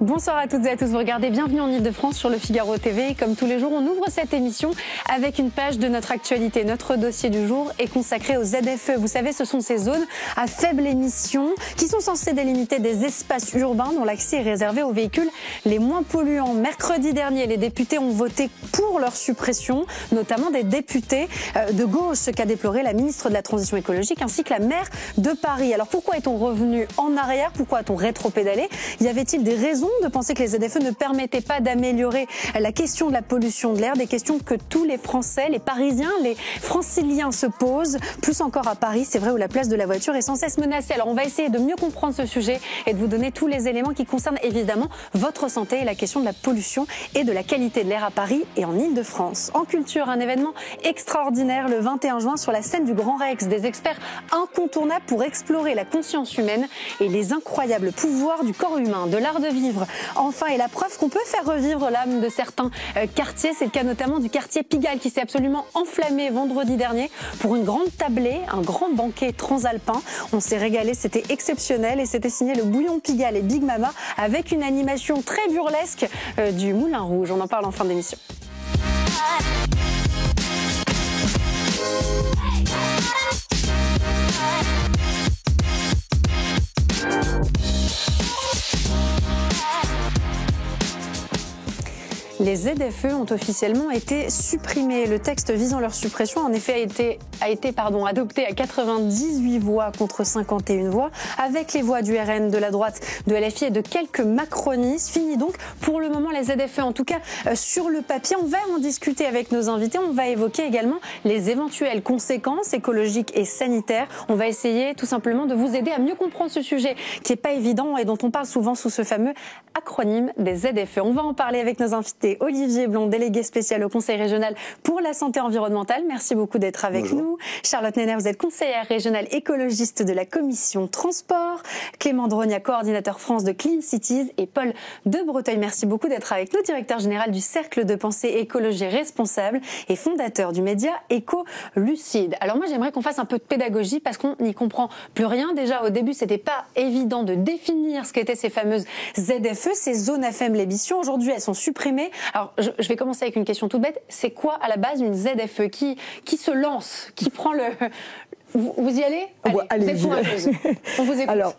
Bonsoir à toutes et à tous, vous regardez Bienvenue en Ile-de-France sur le Figaro TV. Comme tous les jours, on ouvre cette émission avec une page de notre actualité. Notre dossier du jour est consacré aux ZFE. Vous savez, ce sont ces zones à faible émission qui sont censées délimiter des espaces urbains dont l'accès est réservé aux véhicules les moins polluants. Mercredi dernier, les députés ont voté pour leur suppression, notamment des députés de gauche, ce qu'a déploré la ministre de la Transition écologique ainsi que la maire de Paris. Alors pourquoi est-on revenu en arrière? Pourquoi a-t-on rétropédalé? Y avait-il des raisons de penser que les ZFE ne permettaient pas d'améliorer la question de la pollution de l'air, des questions que tous les Français, les Parisiens, les Franciliens se posent, plus encore à Paris, c'est vrai, où la place de la voiture est sans cesse menacée. Alors on va essayer de mieux comprendre ce sujet et de vous donner tous les éléments qui concernent évidemment votre santé et la question de la pollution et de la qualité de l'air à Paris et en Ile-de-France. En culture, un événement extraordinaire le 21 juin sur la scène du Grand Rex, des experts incontournables pour explorer la conscience humaine et les incroyables pouvoirs du corps humain, de l'art de vivre. Enfin, et la preuve qu'on peut faire revivre l'âme de certains quartiers, c'est le cas notamment du quartier Pigalle qui s'est absolument enflammé vendredi dernier pour une grande tablée, un grand banquet transalpin. On s'est régalé, c'était exceptionnel et c'était signé le Bouillon Pigalle et Big Mama avec une animation très burlesque du Moulin Rouge. On en parle en fin d'émission. Les ZFE ont officiellement été supprimés. Le texte visant leur suppression, en effet, a été adopté à 98 voix contre 51 voix, avec les voix du RN, de la droite, de LFI et de quelques macronistes. Fini donc pour le moment les ZFE. En tout cas, sur le papier, on va en discuter avec nos invités. On va évoquer également les éventuelles conséquences écologiques et sanitaires. On va essayer tout simplement de vous aider à mieux comprendre ce sujet qui n'est pas évident et dont on parle souvent sous ce fameux acronyme des ZFE. On va en parler avec nos invités. Olivier Blond, délégué spécial au Conseil régional pour la santé environnementale. Merci beaucoup d'être avec nous. Charlotte Nenner, vous êtes conseillère régionale écologiste de la commission transport. Clément Drogna, coordinateur France de Clean Cities. Et Paul de Breteuil, merci beaucoup d'être avec nous, directeur général du Cercle de pensée écologie responsable et fondateur du média Éco-Lucide. Alors moi, j'aimerais qu'on fasse un peu de pédagogie parce qu'on n'y comprend plus rien. Déjà, au début, c'était pas évident de définir ce qu'étaient ces fameuses ZFE, ces zones à faible émission. Aujourd'hui, elles sont supprimées. Alors, je vais commencer avec une question toute bête. C'est quoi, à la base, une ZFE? Qui se lance? Qui prend le... Vous y allez? Allez, vous êtes on vous écoute. Alors,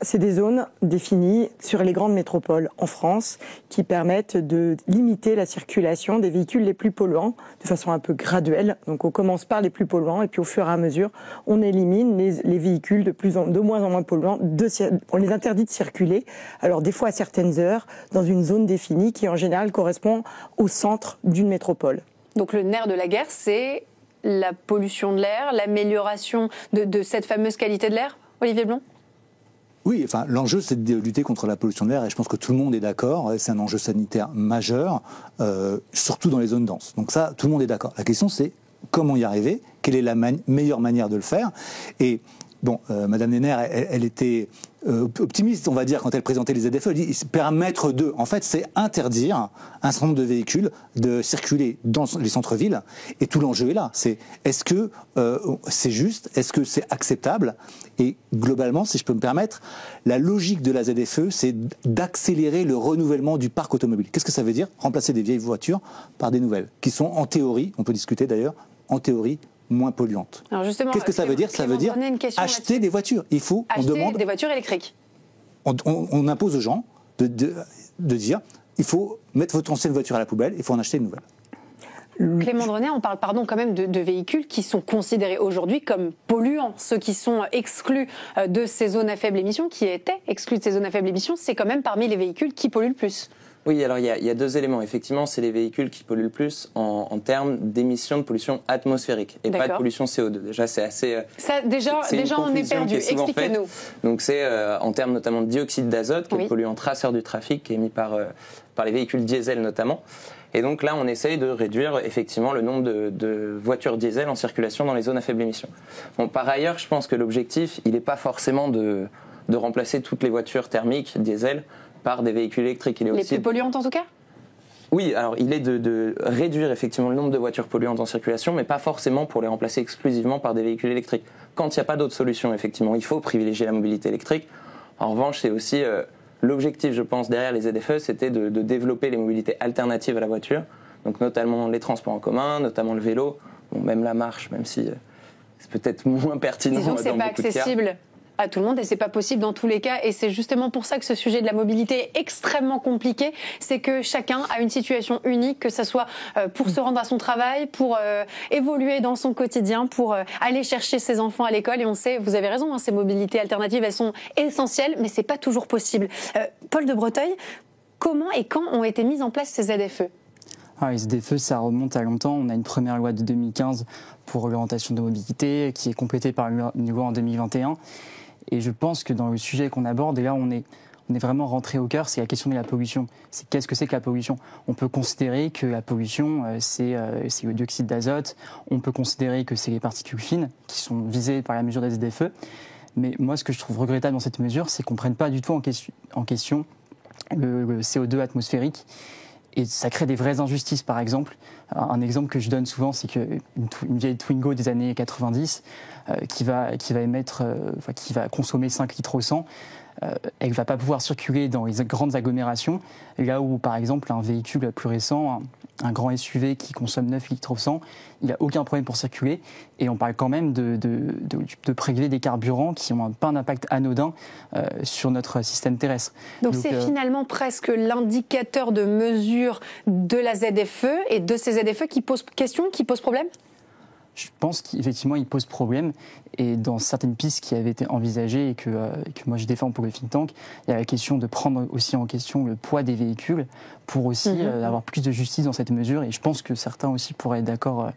c'est des zones définies sur les grandes métropoles en France qui permettent de limiter la circulation des véhicules les plus polluants de façon un peu graduelle. Donc, on commence par les plus polluants et puis au fur et à mesure, on élimine les véhicules de moins en moins polluants. On les interdit de circuler. Alors, des fois à certaines heures, dans une zone définie qui en général correspond au centre d'une métropole. Donc, le nerf de la guerre, c'est la pollution de l'air, l'amélioration de cette fameuse qualité de l'air, Olivier Blond? Oui, enfin, l'enjeu, c'est de lutter contre la pollution de l'air, et je pense que tout le monde est d'accord. C'est un enjeu sanitaire majeur, surtout dans les zones denses. Donc ça, tout le monde est d'accord. La question, c'est comment y arriver? Quelle est la meilleure manière de le faire? Et bon, Madame Nenner, elle était optimiste, on va dire, quand elle présentait les ZFE. Elle dit permettre de, en fait, c'est interdire un certain nombre de véhicules de circuler dans les centres-villes. Et tout l'enjeu est là. C'est est-ce que c'est juste? Est-ce que c'est acceptable? Et globalement, si je peux me permettre, la logique de la ZFE, c'est d'accélérer le renouvellement du parc automobile. Qu'est-ce que ça veut dire? Remplacer des vieilles voitures par des nouvelles, qui sont en théorie, on peut discuter d'ailleurs, en théorie, moins polluantes. Alors justement, qu'est-ce que ça veut dire? Ça veut dire acheter des voitures. On demande des voitures électriques. On impose aux gens de dire il faut mettre votre ancienne voiture à la poubelle, il faut en acheter une nouvelle. Clément Drogna, on parle quand même de véhicules qui sont considérés aujourd'hui comme polluants. Ceux qui sont exclus de ces zones à faible émission, qui étaient exclus de ces zones à faible émission, c'est quand même parmi les véhicules qui polluent le plus. Oui, alors il y a deux éléments. Effectivement, c'est les véhicules qui polluent le plus en termes d'émissions de pollution atmosphérique et pas de pollution CO2. Déjà, c'est assez... Ça, déjà on est perdu. Expliquez-nous. Donc c'est en termes notamment de dioxyde d'azote, qui est le polluant traceur du trafic, qui est émis par les véhicules diesel notamment. Et donc là, on essaye de réduire effectivement le nombre de voitures diesel en circulation dans les zones à faible émission. Bon, par ailleurs, je pense que l'objectif, il n'est pas forcément de remplacer toutes les voitures thermiques diesel par des véhicules électriques. Il est les plus polluantes en tout cas? Oui, alors il est de réduire effectivement le nombre de voitures polluantes en circulation, mais pas forcément pour les remplacer exclusivement par des véhicules électriques. Quand il n'y a pas d'autre solution, effectivement, il faut privilégier la mobilité électrique. En revanche, c'est aussi l'objectif, je pense, derrière les ZFE, c'était de développer les mobilités alternatives à la voiture, donc notamment les transports en commun, notamment le vélo, bon, même la marche, même si c'est peut-être moins pertinent. Disons que c'est pas accessible à tout le monde et c'est pas possible dans tous les cas, et c'est justement pour ça que ce sujet de la mobilité est extrêmement compliqué. C'est que chacun a une situation unique, que ça soit pour se rendre à son travail, pour évoluer dans son quotidien, pour aller chercher ses enfants à l'école. Et on sait, vous avez raison, hein, ces mobilités alternatives, elles sont essentielles, mais c'est pas toujours possible. Paul de Breteuil, comment et quand ont été mises en place ces ZFE? Les ZFE, ça remonte à longtemps. On a une première loi de 2015 pour l'orientation de mobilité qui est complétée par une loi en 2021. Et je pense que dans le sujet qu'on aborde, et là on est vraiment rentré au cœur, c'est la question de la pollution. Qu'est-ce que c'est que la pollution? On peut considérer que la pollution, c'est le dioxyde d'azote. On peut considérer que c'est les particules fines qui sont visées par la mesure des ZFE. Mais moi, ce que je trouve regrettable dans cette mesure, c'est qu'on ne prenne pas du tout en question le CO2 atmosphérique. Et ça crée des vraies injustices, par exemple. Un exemple que je donne souvent, c'est qu'une vieille Twingo des années 90 qui va consommer 5 litres au 100, elle ne va pas pouvoir circuler dans les grandes agglomérations, là où, par exemple, un véhicule plus récent, un grand SUV qui consomme 9 litres au 100, il n'a aucun problème pour circuler. Et on parle quand même de prélever des carburants qui n'ont pas un impact anodin sur notre système terrestre. Donc c'est finalement presque l'indicateur de mesure de la ZFE et de ces ZFE qui pose question, qui pose problème? Je pense qu'effectivement, il pose problème. Et dans certaines pistes qui avaient été envisagées et que moi je défends pour le think tank, il y a la question de prendre aussi en question le poids des véhicules pour aussi avoir plus de justice dans cette mesure. Et je pense que certains aussi pourraient être d'accord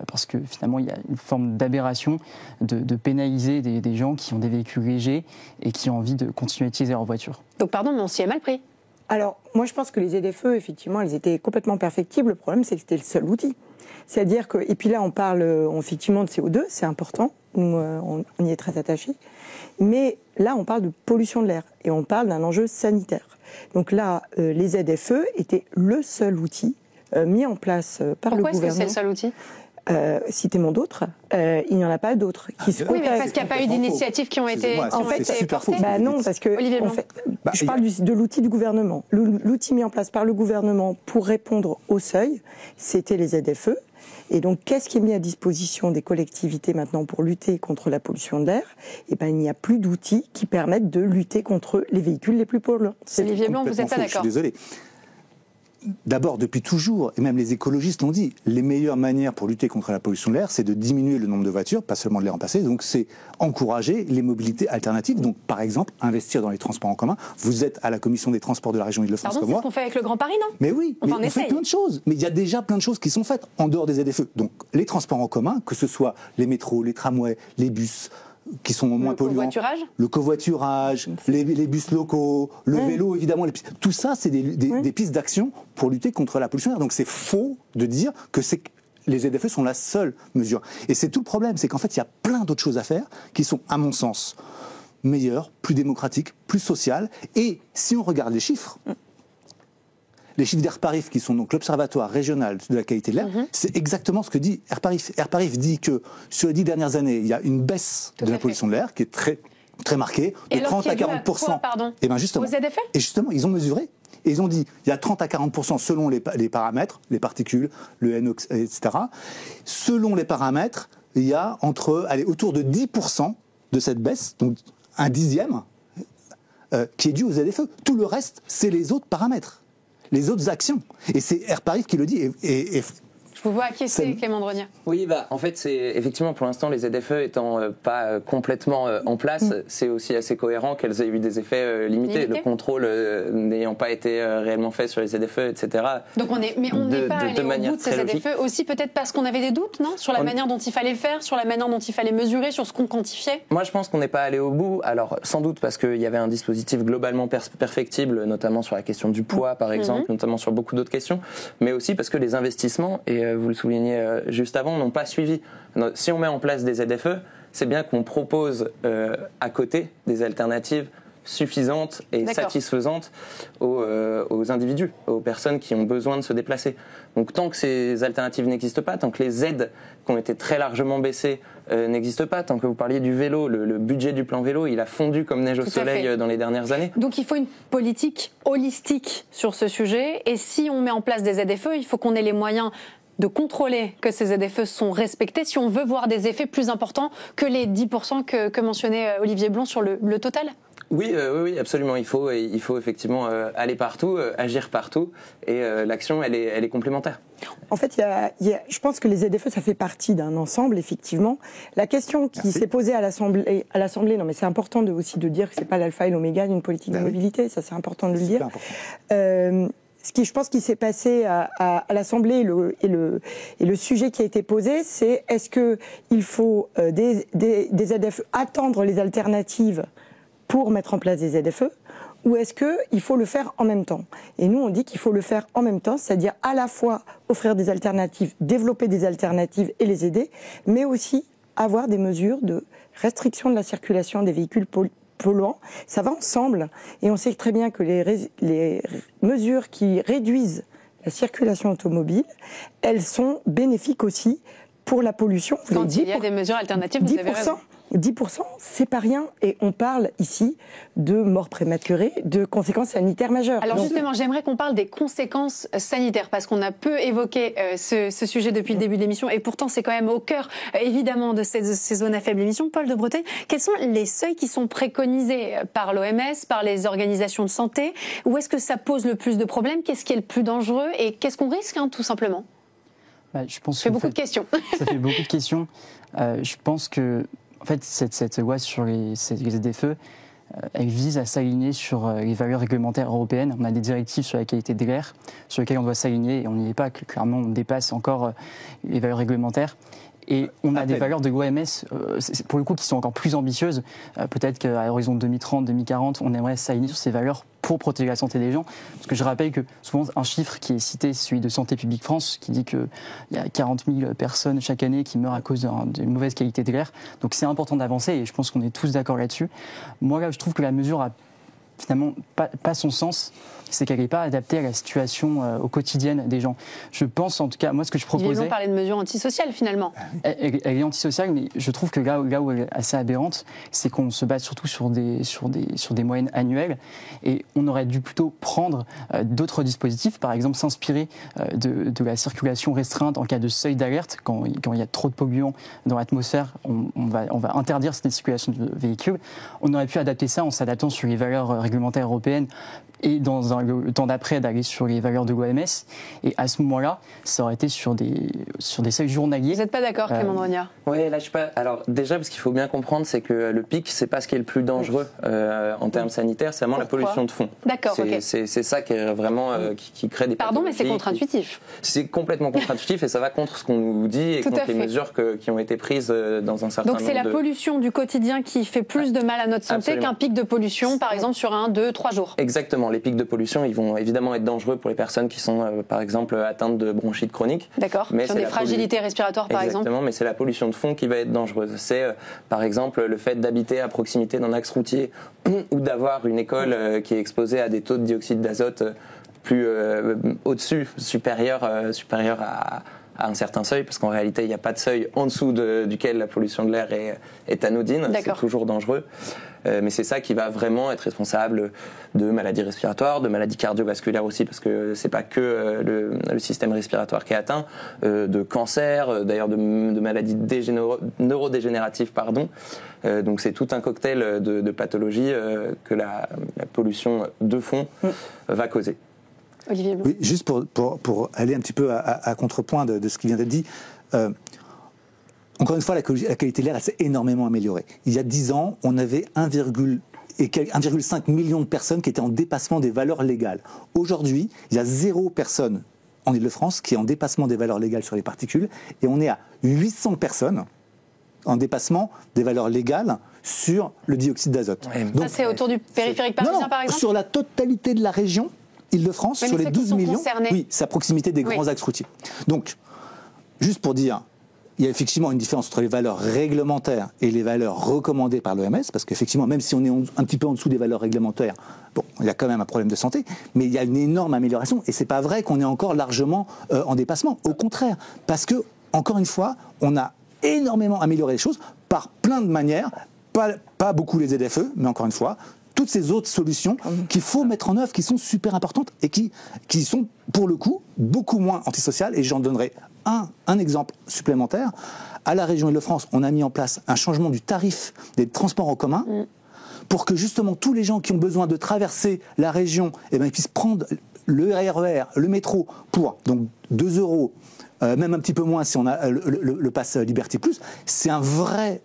parce que finalement, il y a une forme d'aberration de pénaliser des gens qui ont des véhicules légers et qui ont envie de continuer à utiliser leur voiture. Donc pardon, mais on s'y est mal pris. Alors, moi je pense que les ZFE, effectivement, elles étaient complètement perfectibles. Le problème, c'est que c'était le seul outil. C'est-à-dire que, et puis là, on parle effectivement de CO2, c'est important, nous, on y est très attachés. Mais là, on parle de pollution de l'air et on parle d'un enjeu sanitaire. Donc là, les ZFE étaient le seul outil mis en place par le gouvernement. Pourquoi est-ce que c'est le seul outil? Citez-moi d'autres. Il n'y en a pas d'autres. Oui, mais parce qu'il n'y a pas eu d'initiatives qui ont été portées. Non, parce que je parle de l'outil du gouvernement. L'outil mis en place par le gouvernement pour répondre au seuil, c'était les ZFE. Et donc, qu'est-ce qui est mis à disposition des collectivités maintenant pour lutter contre la pollution de l'air? Eh ben, il n'y a plus d'outils qui permettent de lutter contre les véhicules les plus polluants. Olivier Blanc, vous n'êtes pas d'accord? Je suis désolé. D'abord, depuis toujours, et même les écologistes l'ont dit, les meilleures manières pour lutter contre la pollution de l'air, c'est de diminuer le nombre de voitures, pas seulement de les remplacer. Donc, c'est encourager les mobilités alternatives. Donc, par exemple, investir dans les transports en commun. Vous êtes à la commission des transports de la région Île-de-France comme moi. C'est ce qu'on fait avec le Grand Paris, non? Mais oui, on fait plein de choses. Mais il y a déjà plein de choses qui sont faites en dehors des ZFE. Donc, les transports en commun, que ce soit les métros, les tramways, les bus, qui sont moins polluants. Le covoiturage, les bus locaux, le vélo, évidemment. Tout ça, c'est des pistes d'action pour lutter contre la pollution. Donc c'est faux de dire que les ZFE sont la seule mesure. Et c'est tout le problème, c'est qu'en fait, il y a plein d'autres choses à faire qui sont, à mon sens, meilleures, plus démocratiques, plus sociales. Et si on regarde les chiffres d'Airparif, qui sont donc l'Observatoire régional de la qualité de l'air, c'est exactement ce que dit Airparif. Airparif dit que sur les 10 dernières années, il y a une baisse de la pollution de l'air qui est très, très marquée, de 30 à 40%. Et bien justement, et justement, ils ont mesuré, et ils ont dit il y a 30 à 40% selon les paramètres, les particules, le NOx, etc. Selon les paramètres, il y a autour de 10% de cette baisse, donc un dixième, qui est dû aux ZFE. Tout le reste, c'est les autres paramètres. Les autres actions. Et c'est Airparif qui le dit. Je vous vois acquiescer, Clément Dronier. Oui, en fait, c'est effectivement pour l'instant les ZFE étant pas complètement en place, c'est aussi assez cohérent qu'elles aient eu des effets limités. Le contrôle n'ayant pas été réellement fait sur les ZFE, etc. Donc on n'est pas allé au bout de ces ZFE aussi peut-être parce qu'on avait des doutes, non, sur la manière dont il fallait le faire, sur la manière dont il fallait mesurer, sur ce qu'on quantifiait. Moi, je pense qu'on n'est pas allé au bout. Alors sans doute parce qu'il y avait un dispositif globalement perfectible, notamment sur la question du poids, par exemple, notamment sur beaucoup d'autres questions, mais aussi parce que les investissements et vous le soulignez juste avant, n'ont pas suivi. Si on met en place des ZFE, c'est bien qu'on propose à côté des alternatives suffisante et satisfaisante aux individus, aux personnes qui ont besoin de se déplacer. Donc tant que ces alternatives n'existent pas, tant que les aides qui ont été très largement baissées n'existent pas, tant que vous parliez du vélo, le budget du plan vélo, il a fondu comme neige au soleil dans les dernières années. Donc il faut une politique holistique sur ce sujet, et si on met en place des ZFE, il faut qu'on ait les moyens de contrôler que ces ZFE sont respectés si on veut voir des effets plus importants que les 10% que mentionnait Olivier Blon sur le total. Oui, absolument. Il faut effectivement aller partout, agir partout, et l'action, elle est complémentaire. En fait, je pense que les ZFE, ça fait partie d'un ensemble, effectivement. La question qui s'est posée à l'Assemblée, non mais c'est important aussi de dire que c'est pas l'alpha et l'oméga d'une politique de mobilité, ça c'est important de le dire. Je pense qu'il s'est passé à l'Assemblée et le sujet qui a été posé, c'est est-ce que il faut des ZFE attendre les alternatives pour mettre en place des ZFE, ou est-ce qu'il faut le faire en même temps? Et nous, on dit qu'il faut le faire en même temps, c'est-à-dire à la fois offrir des alternatives, développer des alternatives et les aider, mais aussi avoir des mesures de restriction de la circulation des véhicules polluants. Ça va ensemble, et on sait très bien que les mesures qui réduisent la circulation automobile, elles sont bénéfiques aussi pour la pollution. Quand il y a des mesures alternatives, vous avez raison. 10%, c'est pas rien, et on parle ici de morts prématurées, de conséquences sanitaires majeures. Alors justement, j'aimerais qu'on parle des conséquences sanitaires, parce qu'on a peu évoqué ce sujet depuis le début de l'émission, et pourtant c'est quand même au cœur, évidemment, de ces zones à faible émission. Paul de Breteuil, quels sont les seuils qui sont préconisés par l'OMS, par les organisations de santé? Où est-ce que ça pose le plus de problèmes? Qu'est-ce qui est le plus dangereux? Et qu'est-ce qu'on risque, tout simplement? Je pense ça fait beaucoup de questions. Ça fait beaucoup de questions. Je pense que en fait, cette loi sur les ZFE, elle vise à s'aligner sur les valeurs réglementaires européennes. On a des directives sur la qualité de l'air, sur lesquelles on doit s'aligner, et on n'y est pas, clairement, on dépasse encore les valeurs réglementaires. Et on a des valeurs de l'OMS, pour le coup, qui sont encore plus ambitieuses. Peut-être qu'à l'horizon 2030, 2040, on aimerait s'aligner sur ces valeurs pour protéger la santé des gens. Parce que je rappelle que souvent, un chiffre qui est cité, c'est celui de Santé publique France, qui dit qu'il y a 40 000 personnes chaque année qui meurent à cause d'une mauvaise qualité de l'air. Donc c'est important d'avancer, et je pense qu'on est tous d'accord là-dessus. Moi, là, je trouve que la mesure a finalement pas son sens, c'est qu'elle n'est pas adaptée à la situation au quotidien des gens. Je pense, en tout cas, moi, ce que je proposais... Ils vont parler de mesures antisociales, finalement. Elle est antisociale, mais je trouve que là où elle est assez aberrante, c'est qu'on se base surtout sur des moyennes annuelles, et on aurait dû plutôt prendre d'autres dispositifs, par exemple s'inspirer de la circulation restreinte en cas de seuil d'alerte. Quand il y a trop de polluants dans l'atmosphère, on va interdire cette circulation de véhicules. On aurait pu adapter ça en s'adaptant sur les valeurs réglementaires européennes, et dans le temps d'après d'aller sur les valeurs de l'OMS, et à ce moment-là ça aurait été sur des seuils journaliers. Vous n'êtes pas d'accord, Clément Drognard? Oui, là je suis pas. Alors déjà, parce qu'il faut bien comprendre, c'est que le pic, c'est pas ce qui est le plus dangereux en termes sanitaires, c'est vraiment la pollution de fond. D'accord, ok. C'est ça qui est vraiment qui crée des pathologies. Pardon, mais c'est contre-intuitif. C'est complètement contre-intuitif, et ça va contre ce qu'on nous dit et contre les mesures qui ont été prises dans un certain nombre de... Donc c'est la pollution du quotidien qui fait plus de mal à notre santé qu'un pic de pollution, par exemple, sur 1, 2, 3 jours. Exactement. Les pics de pollution, ils vont évidemment être dangereux pour les personnes qui sont, par exemple, atteintes de bronchite chronique. D'accord. Qui ont des fragilités respiratoires, par exemple. Exactement, mais c'est la pollution de fond qui va être dangereuse. C'est, par exemple, le fait d'habiter à proximité d'un axe routier ou d'avoir une école qui est exposée à des taux de dioxyde d'azote plus au-dessus, supérieurs à un certain seuil, parce qu'en réalité, il n'y a pas de seuil en dessous duquel la pollution de l'air est anodine. C'est toujours dangereux. Mais c'est ça qui va vraiment être responsable de maladies respiratoires, de maladies cardiovasculaires aussi, parce que c'est pas que le système respiratoire qui est atteint, de cancer, d'ailleurs de maladies neurodégénératives, pardon. Donc c'est tout un cocktail de pathologies que la pollution de fond va causer. Olivier Blon. Oui, juste pour aller un petit peu à contrepoint de ce qui vient d'être dit. Encore une fois, la qualité de l'air s'est énormément améliorée. Il y a 10 ans, on avait 1,5 million de personnes qui étaient en dépassement des valeurs légales. Aujourd'hui, il y a 0 personne en Ile-de-France qui est en dépassement des valeurs légales sur les particules, et on est à 800 personnes en dépassement des valeurs légales sur le dioxyde d'azote. Donc, ça, c'est autour du périphérique parisien, par exemple ? Sur la totalité de la région Île-de-France, sur les 12 millions, concernés. oui, c'est à proximité des grands axes routiers. Donc, juste pour dire, il y a effectivement une différence entre les valeurs réglementaires et les valeurs recommandées par l'OMS, parce qu'effectivement, même si on est un petit peu en dessous des valeurs réglementaires, bon, il y a quand même un problème de santé, mais il y a une énorme amélioration, et c'est pas vrai qu'on est encore largement en dépassement. Au contraire, parce que, encore une fois, on a énormément amélioré les choses par plein de manières, pas beaucoup les ZFE, mais encore une fois, toutes ces autres solutions qu'il faut mettre en œuvre, qui sont super importantes et qui sont, pour le coup, beaucoup moins antisociales. Et j'en donnerai un exemple supplémentaire. À la région Île-de-France, on a mis en place un changement du tarif des transports en commun pour que justement tous les gens qui ont besoin de traverser la région, ils puissent prendre le RER, le métro pour donc 2 €, même un petit peu moins si on a le pass Liberty Plus. C'est un vrai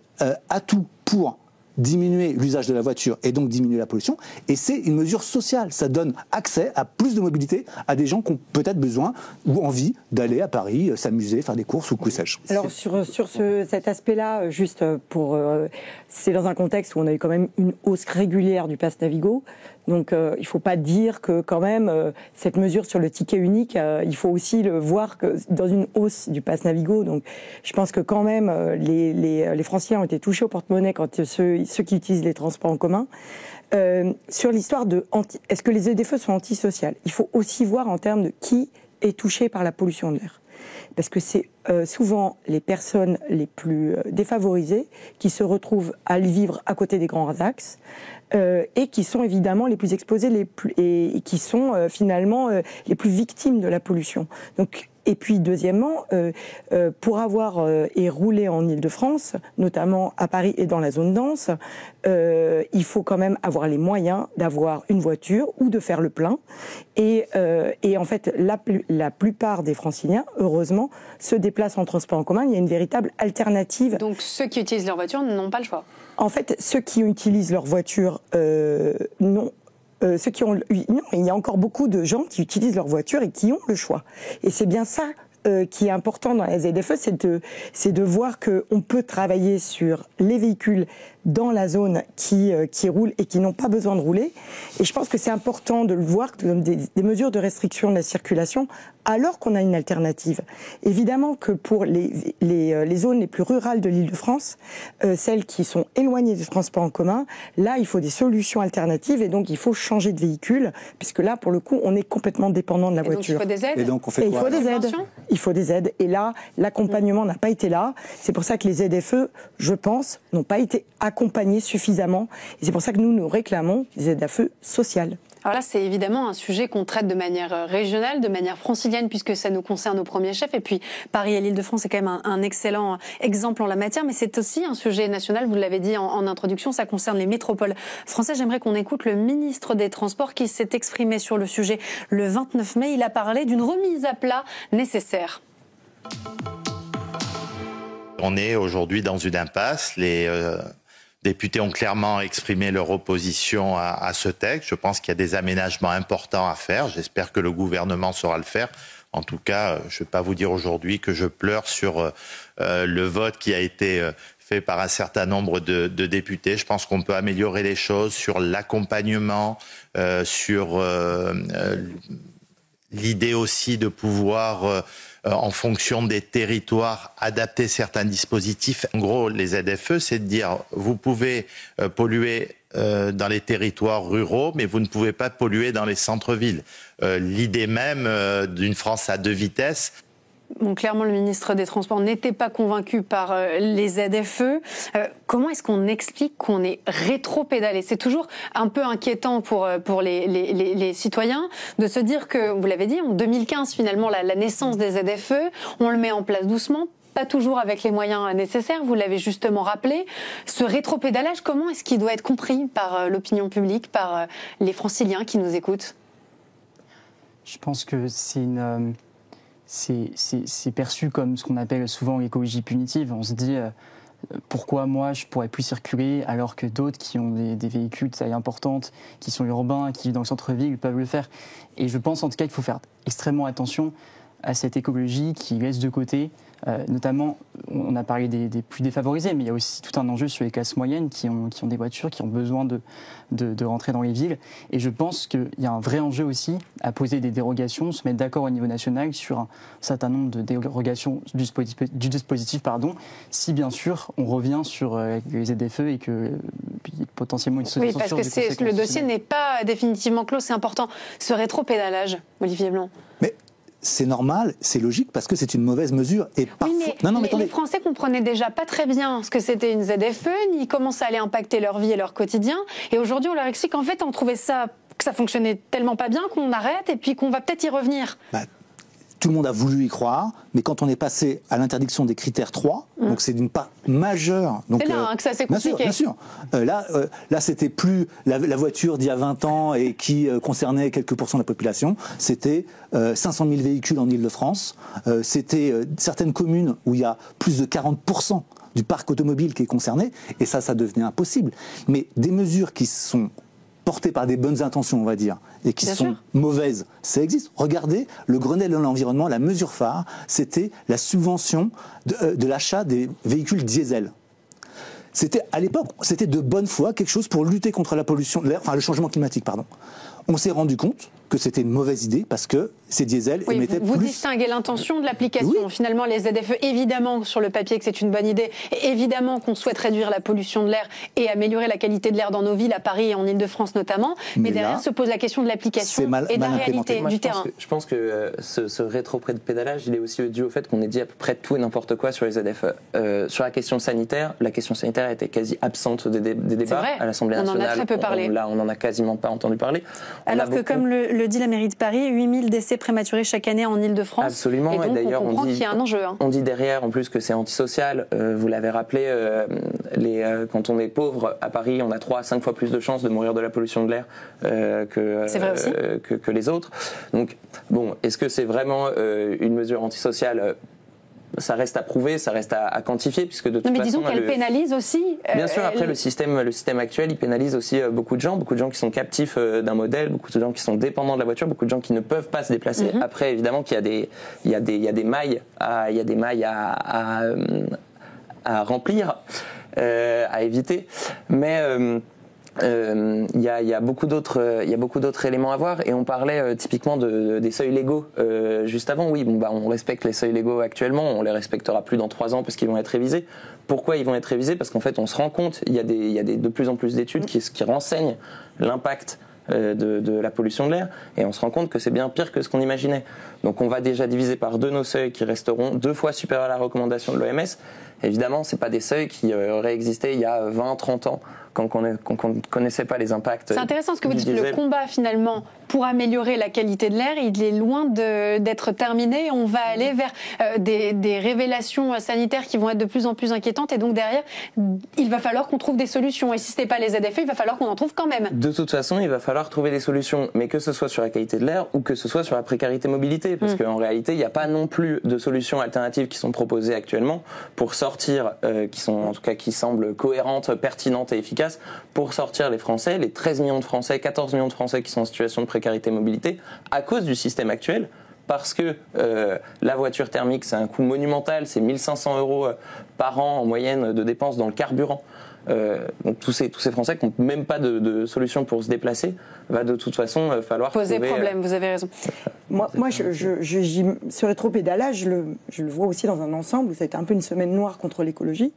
atout pour diminuer l'usage de la voiture et donc diminuer la pollution. Et c'est une mesure sociale. Ça donne accès à plus de mobilité à des gens qui ont peut-être besoin ou envie d'aller à Paris, s'amuser, faire des courses ou que sais-je. Alors sur cet aspect-là, juste pour... c'est dans un contexte où on a eu quand même une hausse régulière du pass Navigo. Donc il ne faut pas dire que quand même cette mesure sur le ticket unique, il faut aussi le voir que dans une hausse du pass Navigo. Donc je pense que quand même les Franciliens ont été touchés au porte-monnaie quand ceux qui utilisent les transports en commun. Sur l'histoire de est-ce que les ZFE sont antisociales, il faut aussi voir en termes de qui est touché par la pollution de l'air. Parce que c'est souvent les personnes les plus défavorisées qui se retrouvent à vivre à côté des grands axes et qui sont évidemment les plus exposées et qui sont finalement les plus victimes de la pollution. Donc, et puis deuxièmement, pour avoir et rouler en Île-de-France, notamment à Paris et dans la zone dense, il faut quand même avoir les moyens d'avoir une voiture ou de faire le plein. Et en fait, la plupart des Franciliens, heureusement, se déplacent en transport en commun. Il y a une véritable alternative. Donc ceux qui utilisent leur voiture n'ont pas le choix. En fait, ceux qui utilisent leur voiture, non. Non, il y a encore beaucoup de gens qui utilisent leur voiture et qui ont le choix. Et c'est bien ça qui est important dans la ZFE, c'est de voir qu'on peut travailler sur les véhicules dans la zone qui roulent et qui n'ont pas besoin de rouler. Et je pense que c'est important de le voir comme des mesures de restriction de la circulation alors qu'on a une alternative. Évidemment que pour les zones les plus rurales de l'Île-de-France, celles qui sont éloignées des transports en commun, là il faut des solutions alternatives et donc il faut changer de véhicule puisque là pour le coup on est complètement dépendant de la voiture. Donc il faut des aides. Et donc on fait quoi? Il faut des aides. Et là, l'accompagnement n'a pas été là. C'est pour ça que les ZFE, je pense, n'ont pas été accompagnés suffisamment. Et c'est pour ça que nous réclamons des ZFE sociales. Alors là, c'est évidemment un sujet qu'on traite de manière régionale, de manière francilienne, puisque ça nous concerne au premier chef. Et puis, Paris et l'Île-de-France, c'est quand même un excellent exemple en la matière. Mais c'est aussi un sujet national, vous l'avez dit en introduction, ça concerne les métropoles françaises. J'aimerais qu'on écoute le ministre des Transports qui s'est exprimé sur le sujet le 29 mai. Il a parlé d'une remise à plat nécessaire. On est aujourd'hui dans une impasse. Les députés ont clairement exprimé leur opposition à ce texte. Je pense qu'il y a des aménagements importants à faire. J'espère que le gouvernement saura le faire. En tout cas, je ne vais pas vous dire aujourd'hui que je pleure sur le vote qui a été fait par un certain nombre de députés. Je pense qu'on peut améliorer les choses sur l'accompagnement, sur l'idée aussi de pouvoir, en fonction des territoires, adapter certains dispositifs. En gros, les ZFE, c'est de dire, vous pouvez polluer dans les territoires ruraux, mais vous ne pouvez pas polluer dans les centres-villes. L'idée même d'une France à 2 vitesses. Bon, clairement, le ministre des Transports n'était pas convaincu par les ZFE. Comment est-ce qu'on explique qu'on est rétro-pédalé? C'est toujours un peu inquiétant pour les citoyens de se dire que, vous l'avez dit, en 2015, finalement, la naissance des ZFE, on le met en place doucement, pas toujours avec les moyens nécessaires, vous l'avez justement rappelé. Ce rétro-pédalage, comment est-ce qu'il doit être compris par l'opinion publique, par les franciliens qui nous écoutent? Je pense que c'est perçu comme ce qu'on appelle souvent l'écologie punitive. On se dit pourquoi moi je pourrais plus circuler alors que d'autres qui ont des véhicules de taille importante, qui sont urbains, qui vivent dans le centre-ville peuvent le faire. Et je pense en tout cas qu'il faut faire extrêmement attention à cette écologie qui laisse de côté, notamment, on a parlé des plus défavorisés, mais il y a aussi tout un enjeu sur les classes moyennes qui ont des voitures, qui ont besoin de rentrer dans les villes. Et je pense qu'il y a un vrai enjeu aussi à poser des dérogations, se mettre d'accord au niveau national sur un certain nombre de dérogations du dispositif, si bien sûr on revient sur les ZFE et que potentiellement une solution. Oui, parce que le dossier n'est pas définitivement clos, c'est important. Ce rétropédalage, Olivier Blanc. Mais c'est normal, c'est logique, parce que c'est une mauvaise mesure. Et parfois... Oui, mais les Français comprenaient déjà pas très bien ce que c'était une ZFE, ni comment ça allait impacter leur vie et leur quotidien. Et aujourd'hui, on leur explique qu'en fait, on trouvait ça, que ça fonctionnait tellement pas bien qu'on arrête et puis qu'on va peut-être y revenir. Tout le monde a voulu y croire, mais quand on est passé à l'interdiction des critères 3, donc c'est d'une part majeure. C'est là que ça s'est compliqué. Bien sûr. Là, c'était plus la voiture d'il y a 20 ans et qui concernait quelques pourcents de la population. C'était 500 000 véhicules en Ile-de-France. C'était certaines communes où il y a plus de 40% du parc automobile qui est concerné. Et ça devenait impossible. Mais des mesures qui sont portées par des bonnes intentions, on va dire, et qui sont mauvaises, ça existe. Regardez, le Grenelle de l'environnement, la mesure phare, c'était la subvention de l'achat des véhicules diesel. C'était, à l'époque, c'était de bonne foi quelque chose pour lutter contre la pollution de l'air, enfin le changement climatique, pardon. On s'est rendu compte que c'était une mauvaise idée parce que ces diesels émettaient plus... Vous distinguez l'intention de l'application. Oui. Finalement, les ZFE, évidemment, sur le papier, que c'est une bonne idée. Et évidemment qu'on souhaite réduire la pollution de l'air et améliorer la qualité de l'air dans nos villes, à Paris et en Ile-de-France notamment. Mais derrière se pose la question de l'application et de la réalité du terrain. Je pense que ce rétro-pédalage, il est aussi dû au fait qu'on ait dit à peu près tout et n'importe quoi sur les ZFE. Sur la question sanitaire a été quasi absente des débats à l'Assemblée nationale. On en a très peu parlé. Là, on n'en a quasiment pas entendu parler. Alors que, comme le dit la mairie de Paris, 8000 décès prématurés chaque année en Ile-de-France. Absolument. Et donc, d'ailleurs, on comprend qu'il y a un enjeu. On dit derrière, en plus, que c'est antisocial. Vous l'avez rappelé, quand on est pauvre à Paris, on a 3 à 5 fois plus de chances de mourir de la pollution de l'air que les autres. Donc, bon, est-ce que c'est vraiment une mesure antisociale ? Ça reste à prouver, ça reste à quantifier, puisque de toute façon... Mais disons qu'elle pénalise aussi... Bien sûr, après, le système actuel, il pénalise aussi beaucoup de gens qui sont captifs d'un modèle, beaucoup de gens qui sont dépendants de la voiture, beaucoup de gens qui ne peuvent pas se déplacer. Après, évidemment, qu'il y a des mailles à remplir, à éviter, mais... Il y a beaucoup d'autres éléments à voir, et on parlait typiquement des seuils légaux juste avant. Oui, on respecte les seuils légaux actuellement, on les respectera plus dans 3 ans parce qu'ils vont être révisés. Pourquoi ils vont être révisés ? Parce qu'en fait, on se rend compte, il y a de plus en plus d'études qui renseignent l'impact de la pollution de l'air, et on se rend compte que c'est bien pire que ce qu'on imaginait. Donc on va déjà diviser par 2 nos seuils qui resteront 2 fois supérieurs à la recommandation de l'OMS. Évidemment, c'est pas des seuils qui auraient existé il y a 20-30 ans, quand on ne connaissait pas les impacts. C'est intéressant ce que vous dites, le combat finalement pour améliorer la qualité de l'air, il est loin d'être terminé. On va aller vers des révélations sanitaires qui vont être de plus en plus inquiétantes, et donc derrière, il va falloir qu'on trouve des solutions. Et si ce n'est pas les ZFE, il va falloir qu'on en trouve quand même. De toute façon, il va falloir trouver des solutions, mais que ce soit sur la qualité de l'air ou que ce soit sur la précarité mobilité, parce qu'en réalité, il n'y a pas non plus de solutions alternatives qui sont proposées actuellement pour sortir, qui semblent cohérentes, pertinentes et efficaces, pour sortir les Français, les 13 millions de Français, 14 millions de Français qui sont en situation de précarité mobilité, à cause du système actuel, parce que la voiture thermique, c'est un coût monumental, c'est 1 500 € par an en moyenne de dépenses dans le carburant. Donc tous ces Français qui n'ont même pas de solution pour se déplacer, va de toute façon falloir poser problème. Vous avez raison. Moi, ce rétropédalage, je le vois aussi dans un ensemble où ça a été un peu une semaine noire contre l'écologie,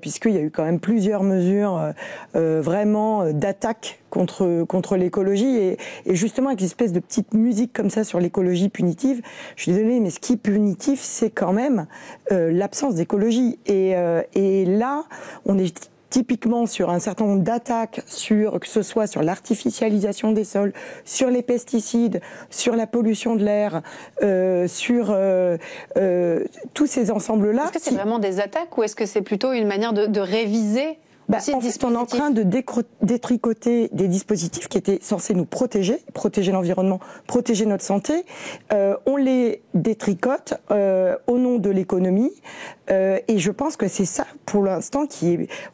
puisqu'il y a eu quand même plusieurs mesures vraiment d'attaque contre l'écologie, et justement avec une espèce de petite musique comme ça sur l'écologie punitive. Je suis désolée, mais ce qui est punitif, c'est quand même l'absence d'écologie. Et là, on est typiquement sur un certain nombre d'attaques, que ce soit sur l'artificialisation des sols, sur les pesticides, sur la pollution de l'air, sur tous ces ensembles-là. Est-ce que c'est vraiment des attaques, ou est-ce que c'est plutôt une manière de réviser On est en train de détricoter des dispositifs qui étaient censés nous protéger l'environnement, protéger notre santé. On les détricote au nom de l'économie. Et je pense que c'est ça, pour l'instant,